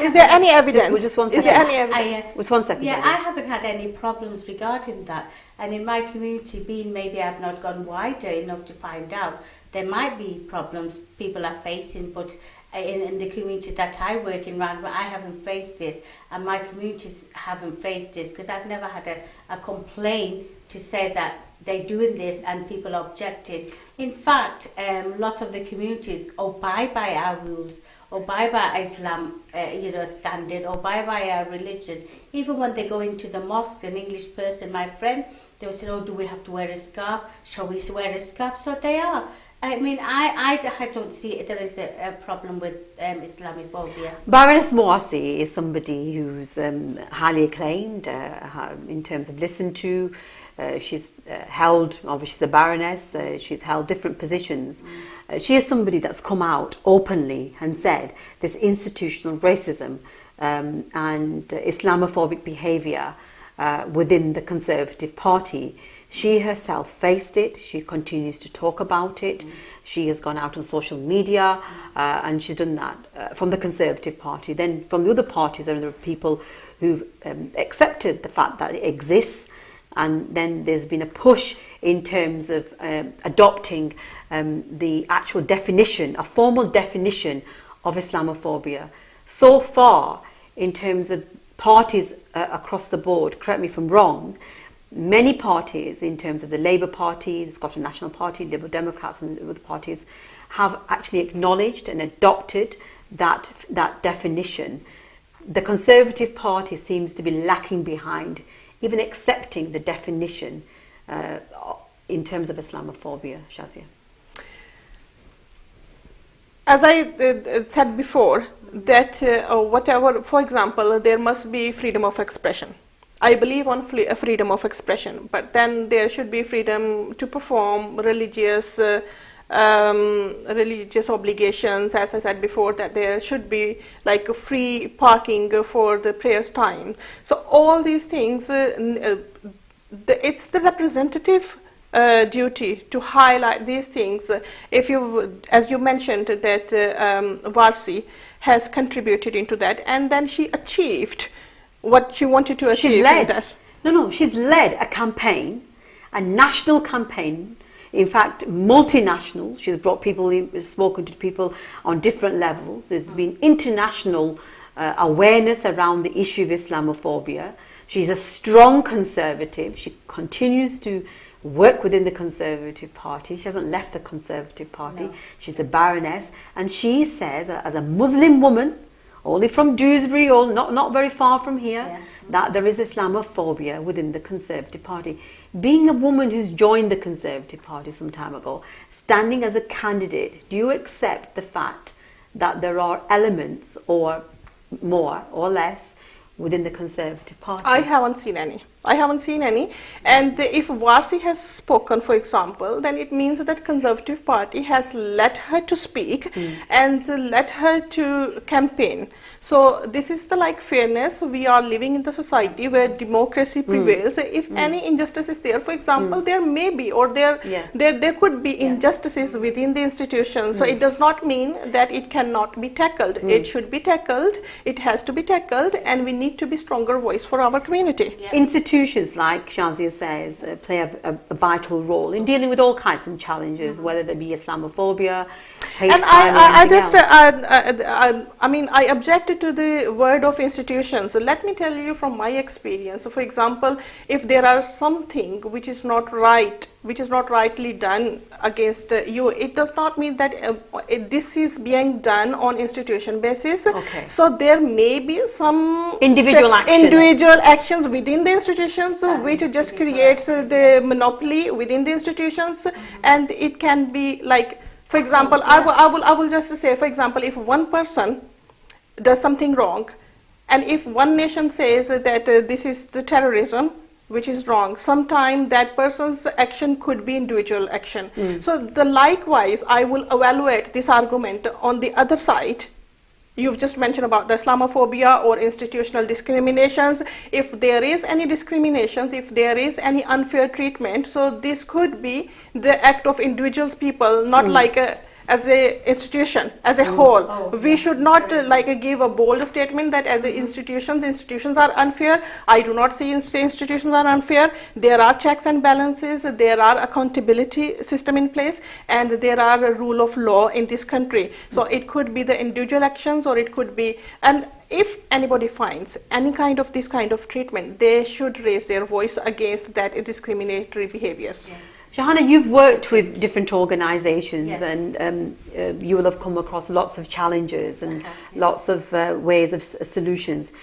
Is there any evidence? Just one second. Is there any evidence? Just 1 second. Yeah, I haven't had any problems regarding that. And in my community, maybe I've not gone wider enough to find out, there might be problems people are facing, but in the community that I work in, I haven't faced this, and my communities haven't faced it, because I've never had a complaint to say that they're doing this and people objected. In fact, a lot of the communities abide by our rules, abide by Islam standard, abide by our religion. Even when they go into the mosque, an English person, my friend, they would say, oh, do we have to wear a scarf? Shall we wear a scarf? So they are. I don't see there is a problem with Islamophobia. Baroness Moasi is somebody who's highly acclaimed in terms of listened to. She's held, obviously she's a baroness, she's held different positions. She is somebody that's come out openly and said this institutional racism and Islamophobic behaviour within the Conservative Party. She herself faced it. She continues to talk about it. She has gone out on social media and she's done that from the Conservative Party. Then from the other parties, there are people who've accepted the fact that it exists, and then there's been a push in terms of adopting the actual definition, a formal definition of Islamophobia. So far, in terms of parties across the board, correct me if I'm wrong, many parties, in terms of the Labour Party, the Scottish National Party, Liberal Democrats and other parties, have actually acknowledged and adopted that definition. The Conservative Party seems to be lacking behind even accepting the definition in terms of Islamophobia. Shazia. As I said before, that whatever, for example, there must be freedom of expression. I believe on freedom of expression, but then there should be freedom to perform religious obligations. As I said before, that there should be like a free parking for the prayers time. So all these things, it's the representative duty to highlight these things. If you, as you mentioned, that Varsi has contributed into that, and then she achieved what she wanted to achieve. She's led a campaign, a national campaign, in fact multinational. She's brought people in, spoken to people on different levels. There's been international awareness around the issue of Islamophobia. She's a strong Conservative. She continues to work within the Conservative Party. She hasn't left the Conservative Party. No. She's a Baroness, and she says, as a Muslim woman, only from Dewsbury, or not very far from here, that there is Islamophobia within the Conservative Party. Being a woman who's joined the Conservative Party some time ago, standing as a candidate, do you accept the fact that there are elements, or more or less, within the Conservative Party? I haven't seen any. And if Varsi has spoken, for example, then it means that Conservative Party has let her to speak and let her to campaign. So this is the fairness. We are living in the society where democracy prevails. If any injustice is there, for example, there may be, or there could be injustices within the institution. So it does not mean that it cannot be tackled. It should be tackled. It has to be tackled, and we need to be stronger voice for our community. Institutions, like Shazia says, play a vital role in dealing with all kinds of challenges, whether they be Islamophobia, hate crime, I objected to the word of institutions. So let me tell you from my experience. So for example, if there are something which is not right, which is not rightly done against you, it does not mean that this is being done on institution basis. Okay. So there may be some individual actions within the institutions which just creates the monopoly within the institutions, and it can be like, for example, I will just say, for example, if one person does something wrong, and if one nation says that this is the terrorism, which is wrong, sometimes that person's action could be individual action. So likewise, I will evaluate this argument on the other side. You've just mentioned about the Islamophobia or institutional discriminations. If there is any discrimination, if there is any unfair treatment, so this could be the act of individual people, not like as a institution, as a whole. We should not give a bold statement that as institutions are unfair. I do not see institutions are unfair. There are checks and balances, there are accountability system in place, and there are a rule of law in this country. So it could be the individual actions, or it could be, and if anybody finds any kind of this kind of treatment, they should raise their voice against that discriminatory behaviors. Yes. Shahana, you've worked with different organisations, and you will have come across lots of challenges and lots of ways of solutions.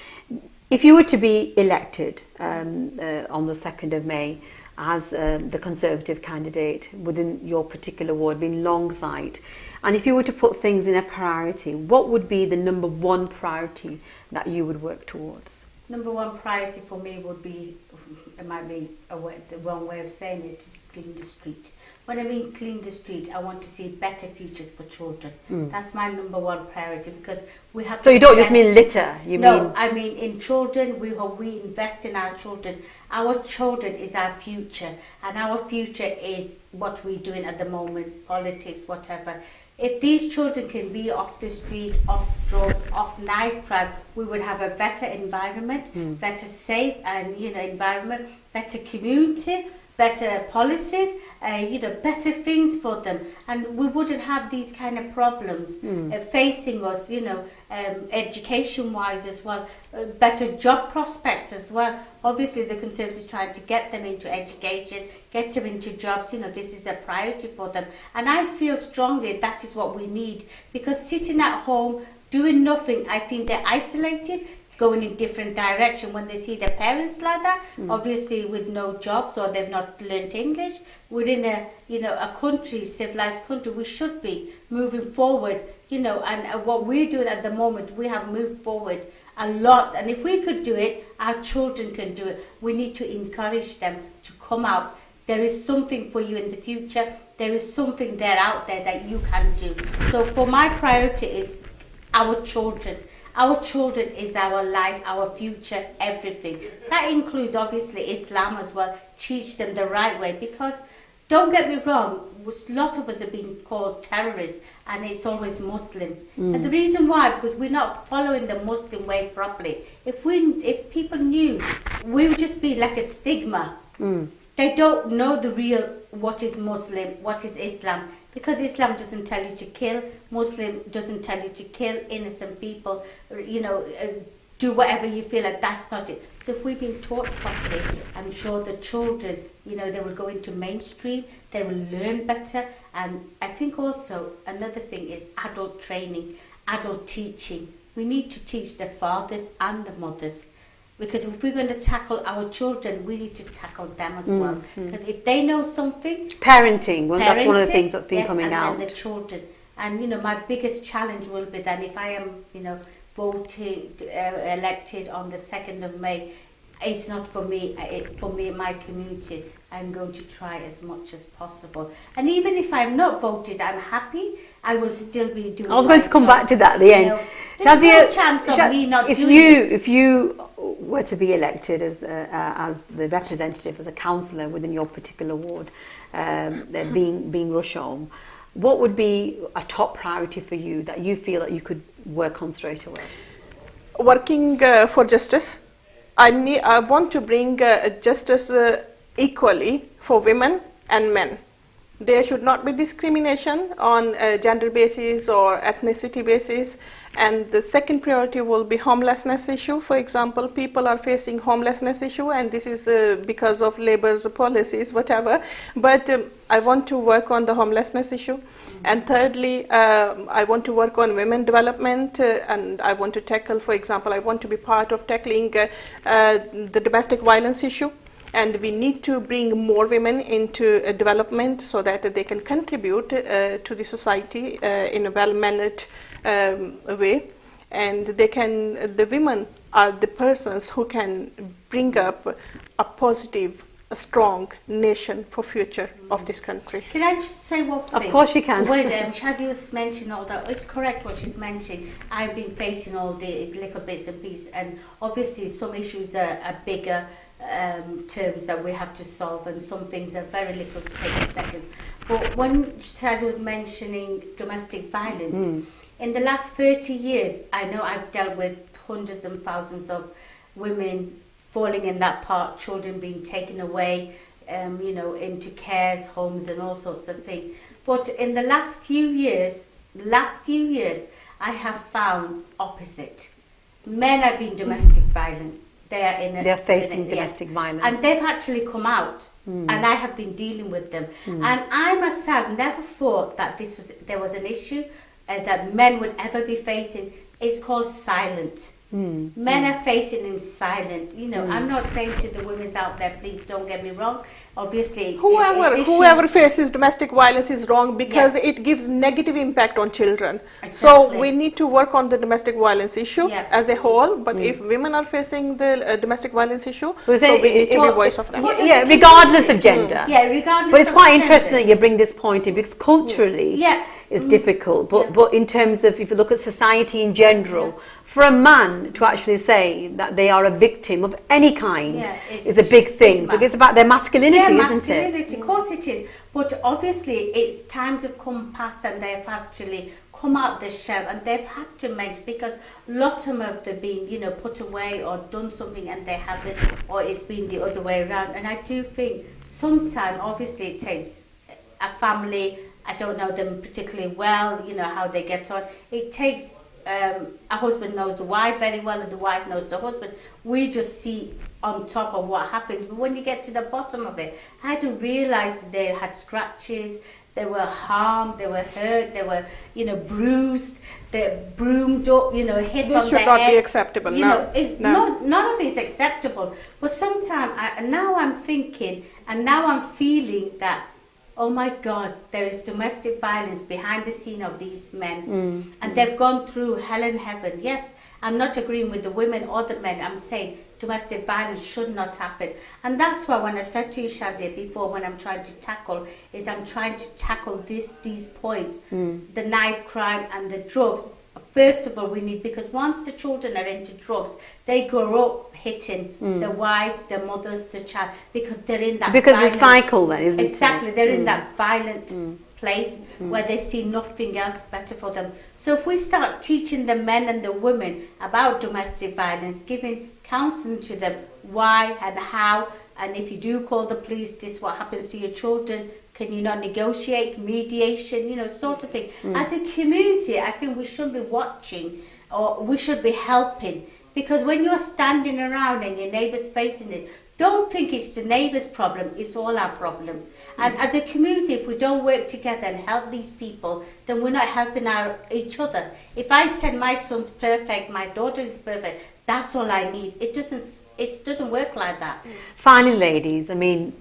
If you were to be elected on the 2nd of May as the Conservative candidate within your particular ward, being Longsight, and if you were to put things in a priority, what would be the number one priority that you would work towards? Number one priority for me would be, it might be the wrong way of saying it, is clean the street. When I mean clean the street, I want to see better futures for children. That's my number one priority, because we have. So you don't just mean litter, No, I mean in children. We invest in our children. Our children is our future, and our future is what we're doing at the moment, politics, whatever. If these children can be off the street, off drugs, off knife crime, we would have a better environment, better safe and environment, better community, better policies, better things for them, and we wouldn't have these kind of problems facing us, education-wise as well, better job prospects as well. Obviously, the Conservatives trying to get them into education, get them into jobs. This is a priority for them, and I feel strongly that is what we need, because sitting at home doing nothing, I think they're isolated, going in different direction when they see their parents like that, obviously with no jobs or they've not learnt English. We're in a country, civilized country, we should be moving forward, and what we're doing at the moment, we have moved forward a lot, and if we could do it, our children can do it. We need to encourage them to come out. There is something for you in the future. There is something there out there that you can do. So for my priority is our children. Our children is our life, our future, everything. That includes obviously Islam as well. Teach them the right way, because don't get me wrong, a lot of us are being called terrorists, and it's always Muslim. And the reason why, because we're not following the Muslim way properly. If people knew, we would just be like a stigma. They don't know the real, what is Muslim, what is Islam. Because Islam doesn't tell you to kill, Muslim doesn't tell you to kill innocent people, do whatever you feel like, that's not it. So if we've been taught properly, I'm sure the children, they will go into mainstream, they will learn better. And I think also another thing is adult training, adult teaching. We need to teach the fathers and the mothers. Because if we're going to tackle our children, we need to tackle them as well. Because if they know something... Parenting, that's one of the things that's been coming out. And the children. And, my biggest challenge will be then if I am, elected on the 2nd of May, it's not for me, for me and my community. I'm going to try as much as possible. And even if I'm not voted, I'm happy. I will still be doing. I was going to come back to that at the end. There's no chance of me not doing it. If you were to be elected as the representative, as a councillor within your particular ward, being Rusholme, what would be a top priority for you that you feel that you could work on straight away? Working for justice. I want to bring justice equally for women and men. There should not be discrimination on a gender basis or ethnicity basis. And the second priority will be homelessness issue. For example, people are facing homelessness issue, and this is because of Labour's policies, whatever. But I want to work on the homelessness issue. And thirdly, I want to work on women development, and I want to tackle, for example, I want to be part of tackling the domestic violence issue. And we need to bring more women into development so that they can contribute to the society in a well-mannered way. And the women are the persons who can bring up a positive, a strong nation for future of this country. Can I just say one thing? Of course you can. When Shazia was mentioning all that, it's correct what she's mentioning. I've been facing all these little bits and pieces, and obviously some issues are bigger terms that we have to solve, and some things are very little, take a second. But when Shazia was mentioning domestic violence, in the last 30 years, I know I've dealt with hundreds and thousands of women falling in that part, children being taken away, into cares, homes and all sorts of things. But in the last few years, I have found opposite. Men have been domestic violent. They're facing domestic violence. And they've actually come out, and I have been dealing with them. And I myself never thought that there was an issue that men would ever be facing. It's called silent. Men are facing in silent. You know, I'm not saying to the women out there, please don't get me wrong. Obviously, whoever faces domestic violence is wrong because it gives negative impact on children. Exactly. So we need to work on the domestic violence issue as a whole. But if women are facing the domestic violence issue, so we need to be voice of them. Yeah, regardless of gender. Yeah, regardless. But it's of quite gender. interesting that you bring this point in because culturally it's difficult. But in terms of, if you look at society in general, for a man to actually say that they are a victim of any kind is a big thing, because it's about their masculinity, isn't it? Of course it is. But obviously it's times have come past and they've actually come out the shell and they've had to make, because lots of them have been, you know, put away or done something and they haven't, or it's been the other way around. And I do think sometimes obviously it takes a family, I don't know them particularly well, you know, how they get on. It takes a husband knows the wife very well and the wife knows the husband. We just see on top of what happens, but when you get to the bottom of it, I didn't realise that they had scratches, they were harmed, they were hurt, they were, you know, bruised, they broomed up, you know, hit on the head. This should not be acceptable. You know, it's none of it is acceptable. But sometimes now I'm thinking and now I'm feeling that, oh my God, there is domestic violence behind the scene of these men. And they've gone through hell and heaven. Yes, I'm not agreeing with the women or the men. I'm saying domestic violence should not happen. And that's why when I said to you, Shazia, before, when I'm trying to tackle these points, the knife crime and the drugs. First of all, we need, because once the children are into drugs, they grow up hitting the wives, the mothers, the child, because they're in that it's a cycle then, isn't it? Exactly, they're in that violent place where they see nothing else better for them. So if we start teaching the men and the women about domestic violence, giving counselling to them why and how, and if you do call the police, this is what happens to your children, can you not negotiate, mediation, you know, sort of thing. As a community, I think we should be watching, or we should be helping, because when you're standing around and your neighbour's facing it, don't think it's the neighbour's problem, it's all our problem. And as a community, if we don't work together and help these people, then we're not helping each other. If I said my son's perfect, my daughter is perfect, that's all I need. It doesn't work like that. Finally, ladies, I mean,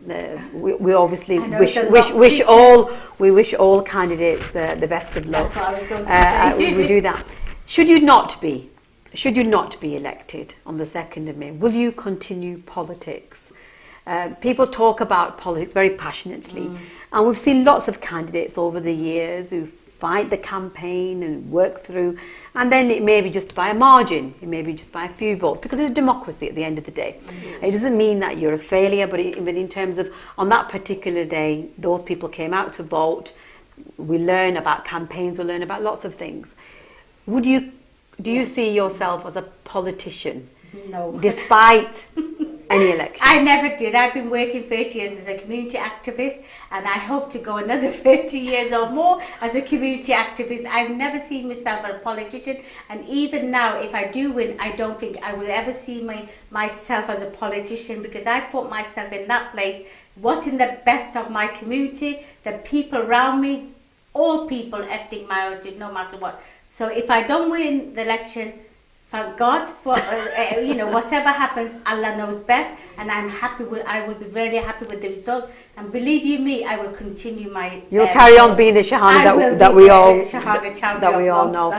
we obviously wish all candidates the best of luck. That's what I was going to say. We do that. Should you not be elected on the 2nd of May, will you continue politics? People talk about politics very passionately, and we've seen lots of candidates over the years who fight the campaign and work through, and then it may be just by a margin, it may be just by a few votes, because it's a democracy at the end of the day. It doesn't mean that you're a failure, but in terms of on that particular day, those people came out to vote. We learn about campaigns, we learn about lots of things. Do you see yourself as a politician? No. Despite any election? I never did. I've been working 30 years as a community activist, and I hope to go another 30 years or more as a community activist. I've never seen myself as a politician, and even now, if I do win, I don't think I will ever see myself as a politician, because I put myself in that place, what's in the best of my community, the people around me, all people, ethnic minorities, no matter what. So if I don't win the election, thank God for whatever happens, Allah knows best, and I will be very happy with the result. And believe you me, I will continue my. You'll carry on being the Shahana that we all know.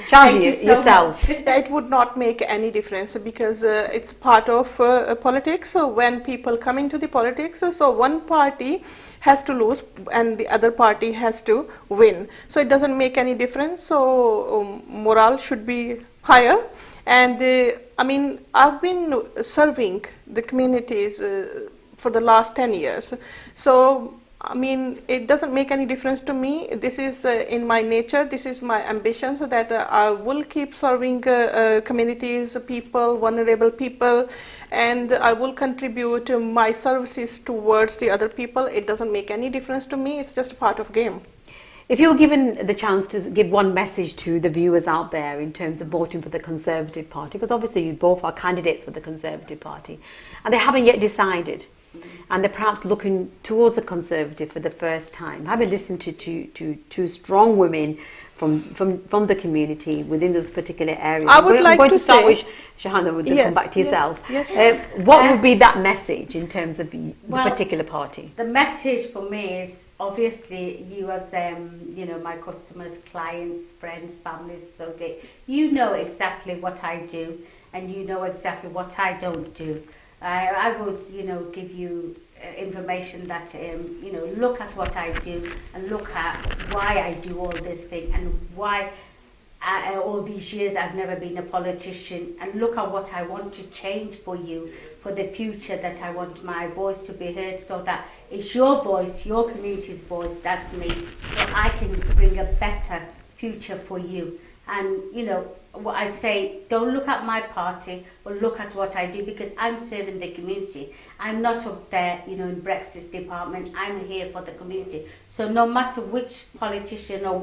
Shazia, yourself. It would not make any difference, because it's part of politics. So when people come into the politics, so one party has to lose and the other party has to win. So it doesn't make any difference. So morale should be higher. And I've been serving the communities for the last 10 years. So it doesn't make any difference to me. This is in my nature, this is my ambition, so that I will keep serving communities, people, vulnerable people, and I will contribute my services towards the other people. It doesn't make any difference to me, it's just a part of game. If you were given the chance to give one message to the viewers out there in terms of voting for the Conservative Party, because obviously you both are candidates for the Conservative Party, and they haven't yet decided, and they're perhaps looking towards a Conservative for the first time, having listened to two strong women from the community within those particular areas. I would like going to to start say, with Shahana, with yes, come back to yourself. yes. What would be that message in terms of the particular party? The message for me is obviously you as my customers, clients, friends, families, so you know exactly what I do, and you know exactly what I don't do. I would give you information that look at what I do, and look at why I do all this thing, and why all these years I've never been a politician, and look at what I want to change for you for the future, that I want my voice to be heard, so that it's your voice, your community's voice, that's me, so I can bring a better future for you. And what I say, don't look at my party, but look at what I do, because I'm serving the community. I'm not up there, in Brexit's department. I'm here for the community. So no matter which politician or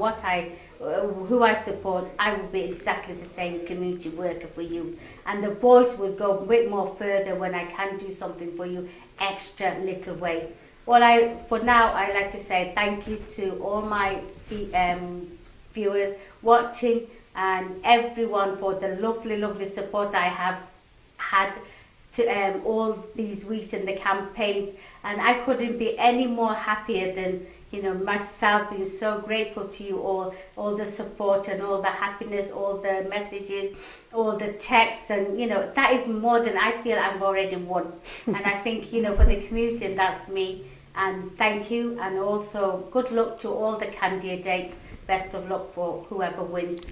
who I support, I will be exactly the same community worker for you. And the voice will go a bit more further when I can do something for you, extra little way. For now, I like to say thank you to all my viewers watching, and everyone for the lovely, lovely support I have had to all these weeks in the campaigns. And I couldn't be any more happier than, myself being so grateful to you all the support and all the happiness, all the messages, all the texts, and, that is more than I feel I've already won. And I think, for the community, and that's me. And thank you, and also good luck to all the candidates. Best of luck for whoever wins.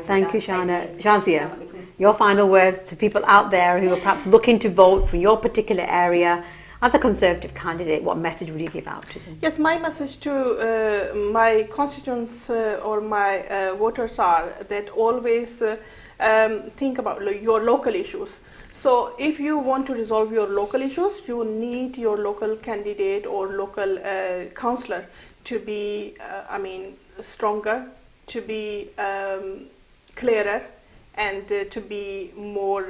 Thank you, Shahana. Shazia, your final words to people out there who are perhaps looking to vote for your particular area as a Conservative candidate. What message would you give out to them? Yes, my message to my constituents or my voters are that always think about your local issues. So if you want to resolve your local issues, you need your local candidate or local councillor to be, stronger, to be clearer, and to be more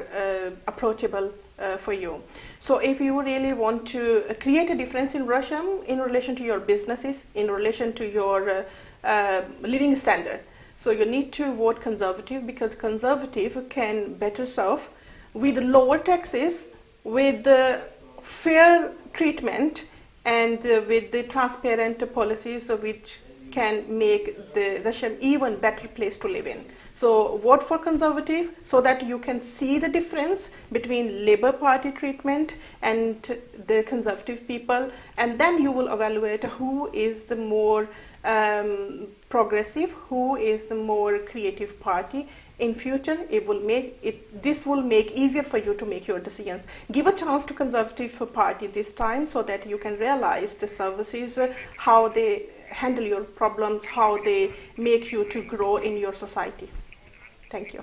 approachable for you. So if you really want to create a difference in Rusholme in relation to your businesses, in relation to your living standard, so you need to vote Conservative, because Conservative can better serve with lower taxes, with fair treatment, and with the transparent policies which can make the Rusholme even better place to live in. So vote for Conservative so that you can see the difference between Labour Party treatment and the Conservative people, and then you will evaluate who is the more progressive, who is the more creative party. In future, this will make easier for you to make your decisions. Give a chance to Conservative Party this time so that you can realize the services, how they handle your problems, how they make you to grow in your society. Thank you.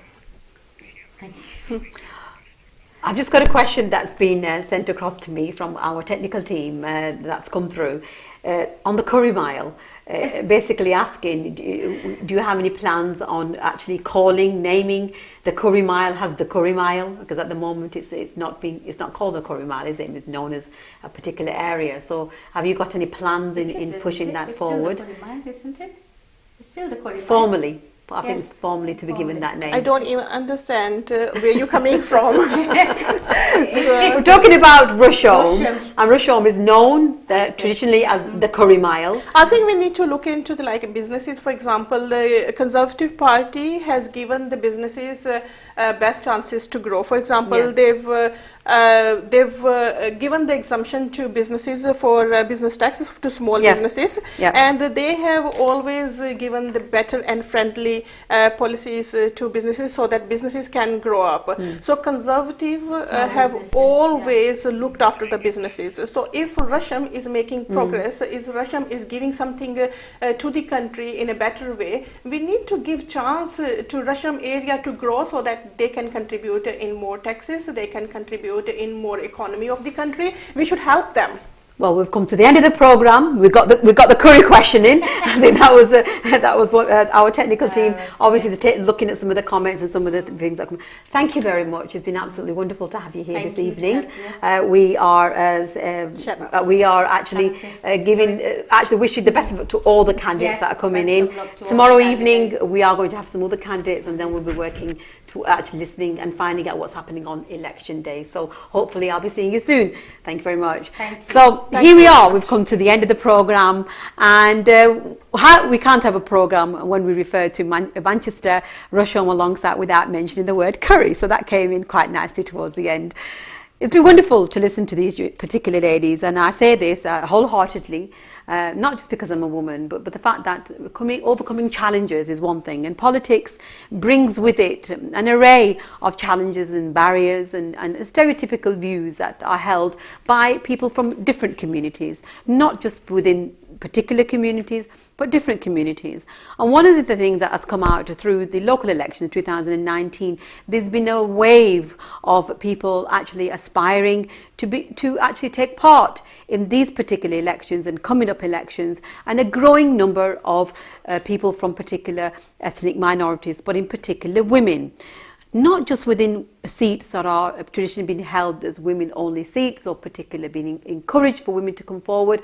I've just got a question that's been sent across to me from our technical team that's come through on the Curry Mile. Basically asking, do you have any plans on actually naming the Curry Mile as the Curry Mile? Because at the moment it's not called the Curry Mile, is it? It's known as a particular area. So have you got any plans in pushing that forward? It's still the Curry Mile, isn't it? It's still the Curry Mile. Formally. But I think it's formally to be given that name. I don't even understand where you're coming from. We're talking about Rusholme, and Rusholme is known traditionally as the Curry Mile. I think we need to look into the businesses. For example, the Conservative Party has given the businesses best chances to grow. For example, they've given the exemption to businesses for business taxes to small businesses, and they have always given the better and friendly policies to businesses so that businesses can grow up. So Conservative have always looked after the businesses. So if Rusholme is making progress, Rusholme is giving something to the country in a better way, we need to give chance to Rusholme area to grow so that they can contribute in more taxes, they can contribute in more economy of the country. We should help them. Well, we've come to the end of the program. We got the curry question in. I think that was what our technical team. Obviously, looking at some of the comments and some of the things that come. Thank you very much. It's been absolutely wonderful to have you here this evening. We are actually wishing the best of luck to all the candidates that are coming in. Tomorrow evening, we are going to have some other candidates, and then we'll be working to actually listening and finding out what's happening on election day. So hopefully I'll be seeing you soon. Thank you very much. Thank you. So here we are. We've come to the end of the program, and we can't have a program when we refer to Manchester, Rusholme, Longsight without mentioning the word curry. So that came in quite nicely towards the end. It's been wonderful to listen to these particular ladies, and I say this wholeheartedly, not just because I'm a woman, but the fact that overcoming challenges is one thing, and politics brings with it an array of challenges and barriers and stereotypical views that are held by people from different communities, not just within particular communities, but different communities. And one of the things that has come out through the local elections 2019, there's been a wave of people actually aspiring to actually take part in these particular elections and coming up elections, and a growing number of people from particular ethnic minorities, but in particular women. Not just within seats that are traditionally being held as women-only seats, or particularly being encouraged for women to come forward,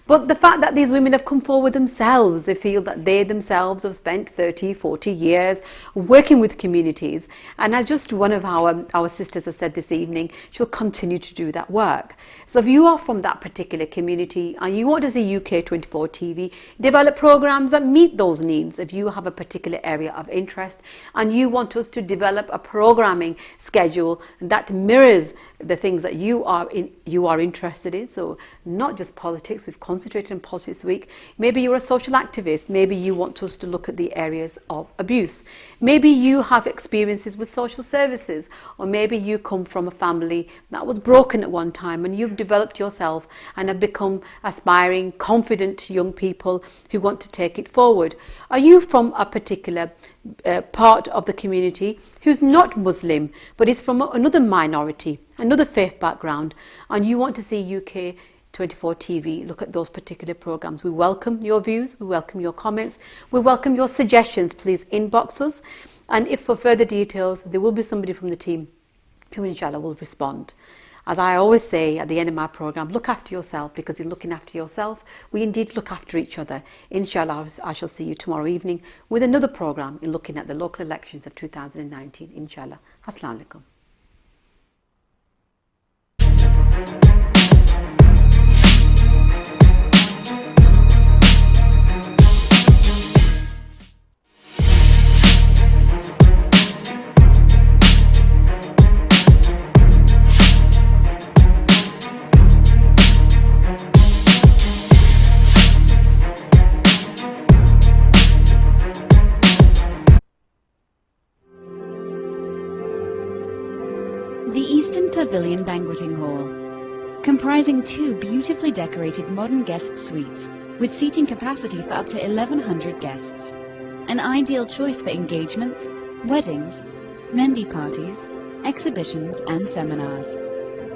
but the fact that these women have come forward themselves. They feel that they themselves have spent 30, 40 years working with communities. And as just one of our sisters has said this evening, she'll continue to do that work. So if you are from that particular community and you want to see UK24 TV develop programs that meet those needs, if you have a particular area of interest and you want us to develop a programming schedule that mirrors the things that you are interested in, so not just politics, we've concentrated on politics week. Maybe you're a social activist, maybe you want us to look at the areas of abuse, maybe you have experiences with social services, or maybe you come from a family that was broken at one time and you've developed yourself and have become aspiring, confident young people who want to take it forward. Are you from a particular part of the community who's not Muslim but is from another minority, another faith background, and you want to see UK24 TV look at those particular programs? We welcome your views, we welcome your comments, we welcome your suggestions. Please inbox us, and if for further details, there will be somebody from the team who inshallah will respond. As I always say at the end of my program, look after yourself, because in looking after yourself, we indeed look after each other. Inshallah, I shall see you tomorrow evening with another program in looking at the local elections of 2019. Inshallah. Assalamu alaikum. The Eastern Pavilion Banqueting Hall, comprising 2 beautifully decorated modern guest suites with seating capacity for up to 1,100 guests. An ideal choice for engagements, weddings, Mendi parties, exhibitions and seminars.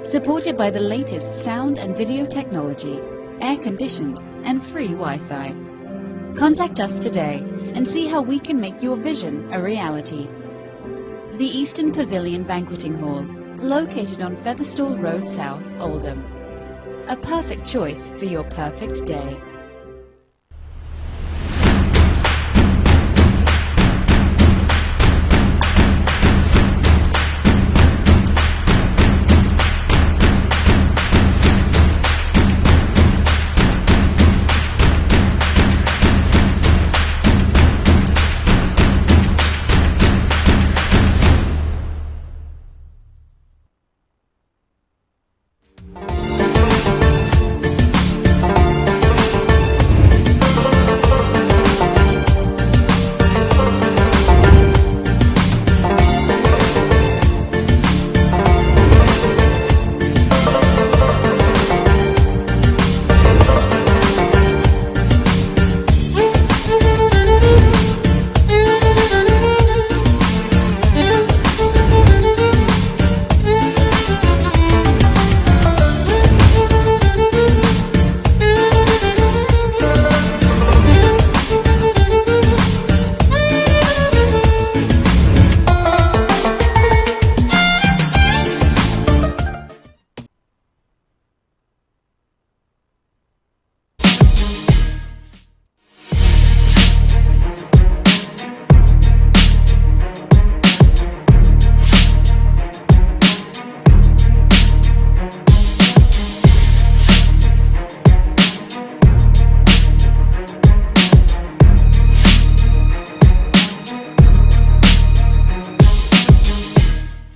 Supported by the latest sound and video technology, air-conditioned and free Wi-Fi. Contact us today and see how we can make your vision a reality. The Eastern Pavilion Banqueting Hall, located on Featherstall Road South, Oldham. A perfect choice for your perfect day.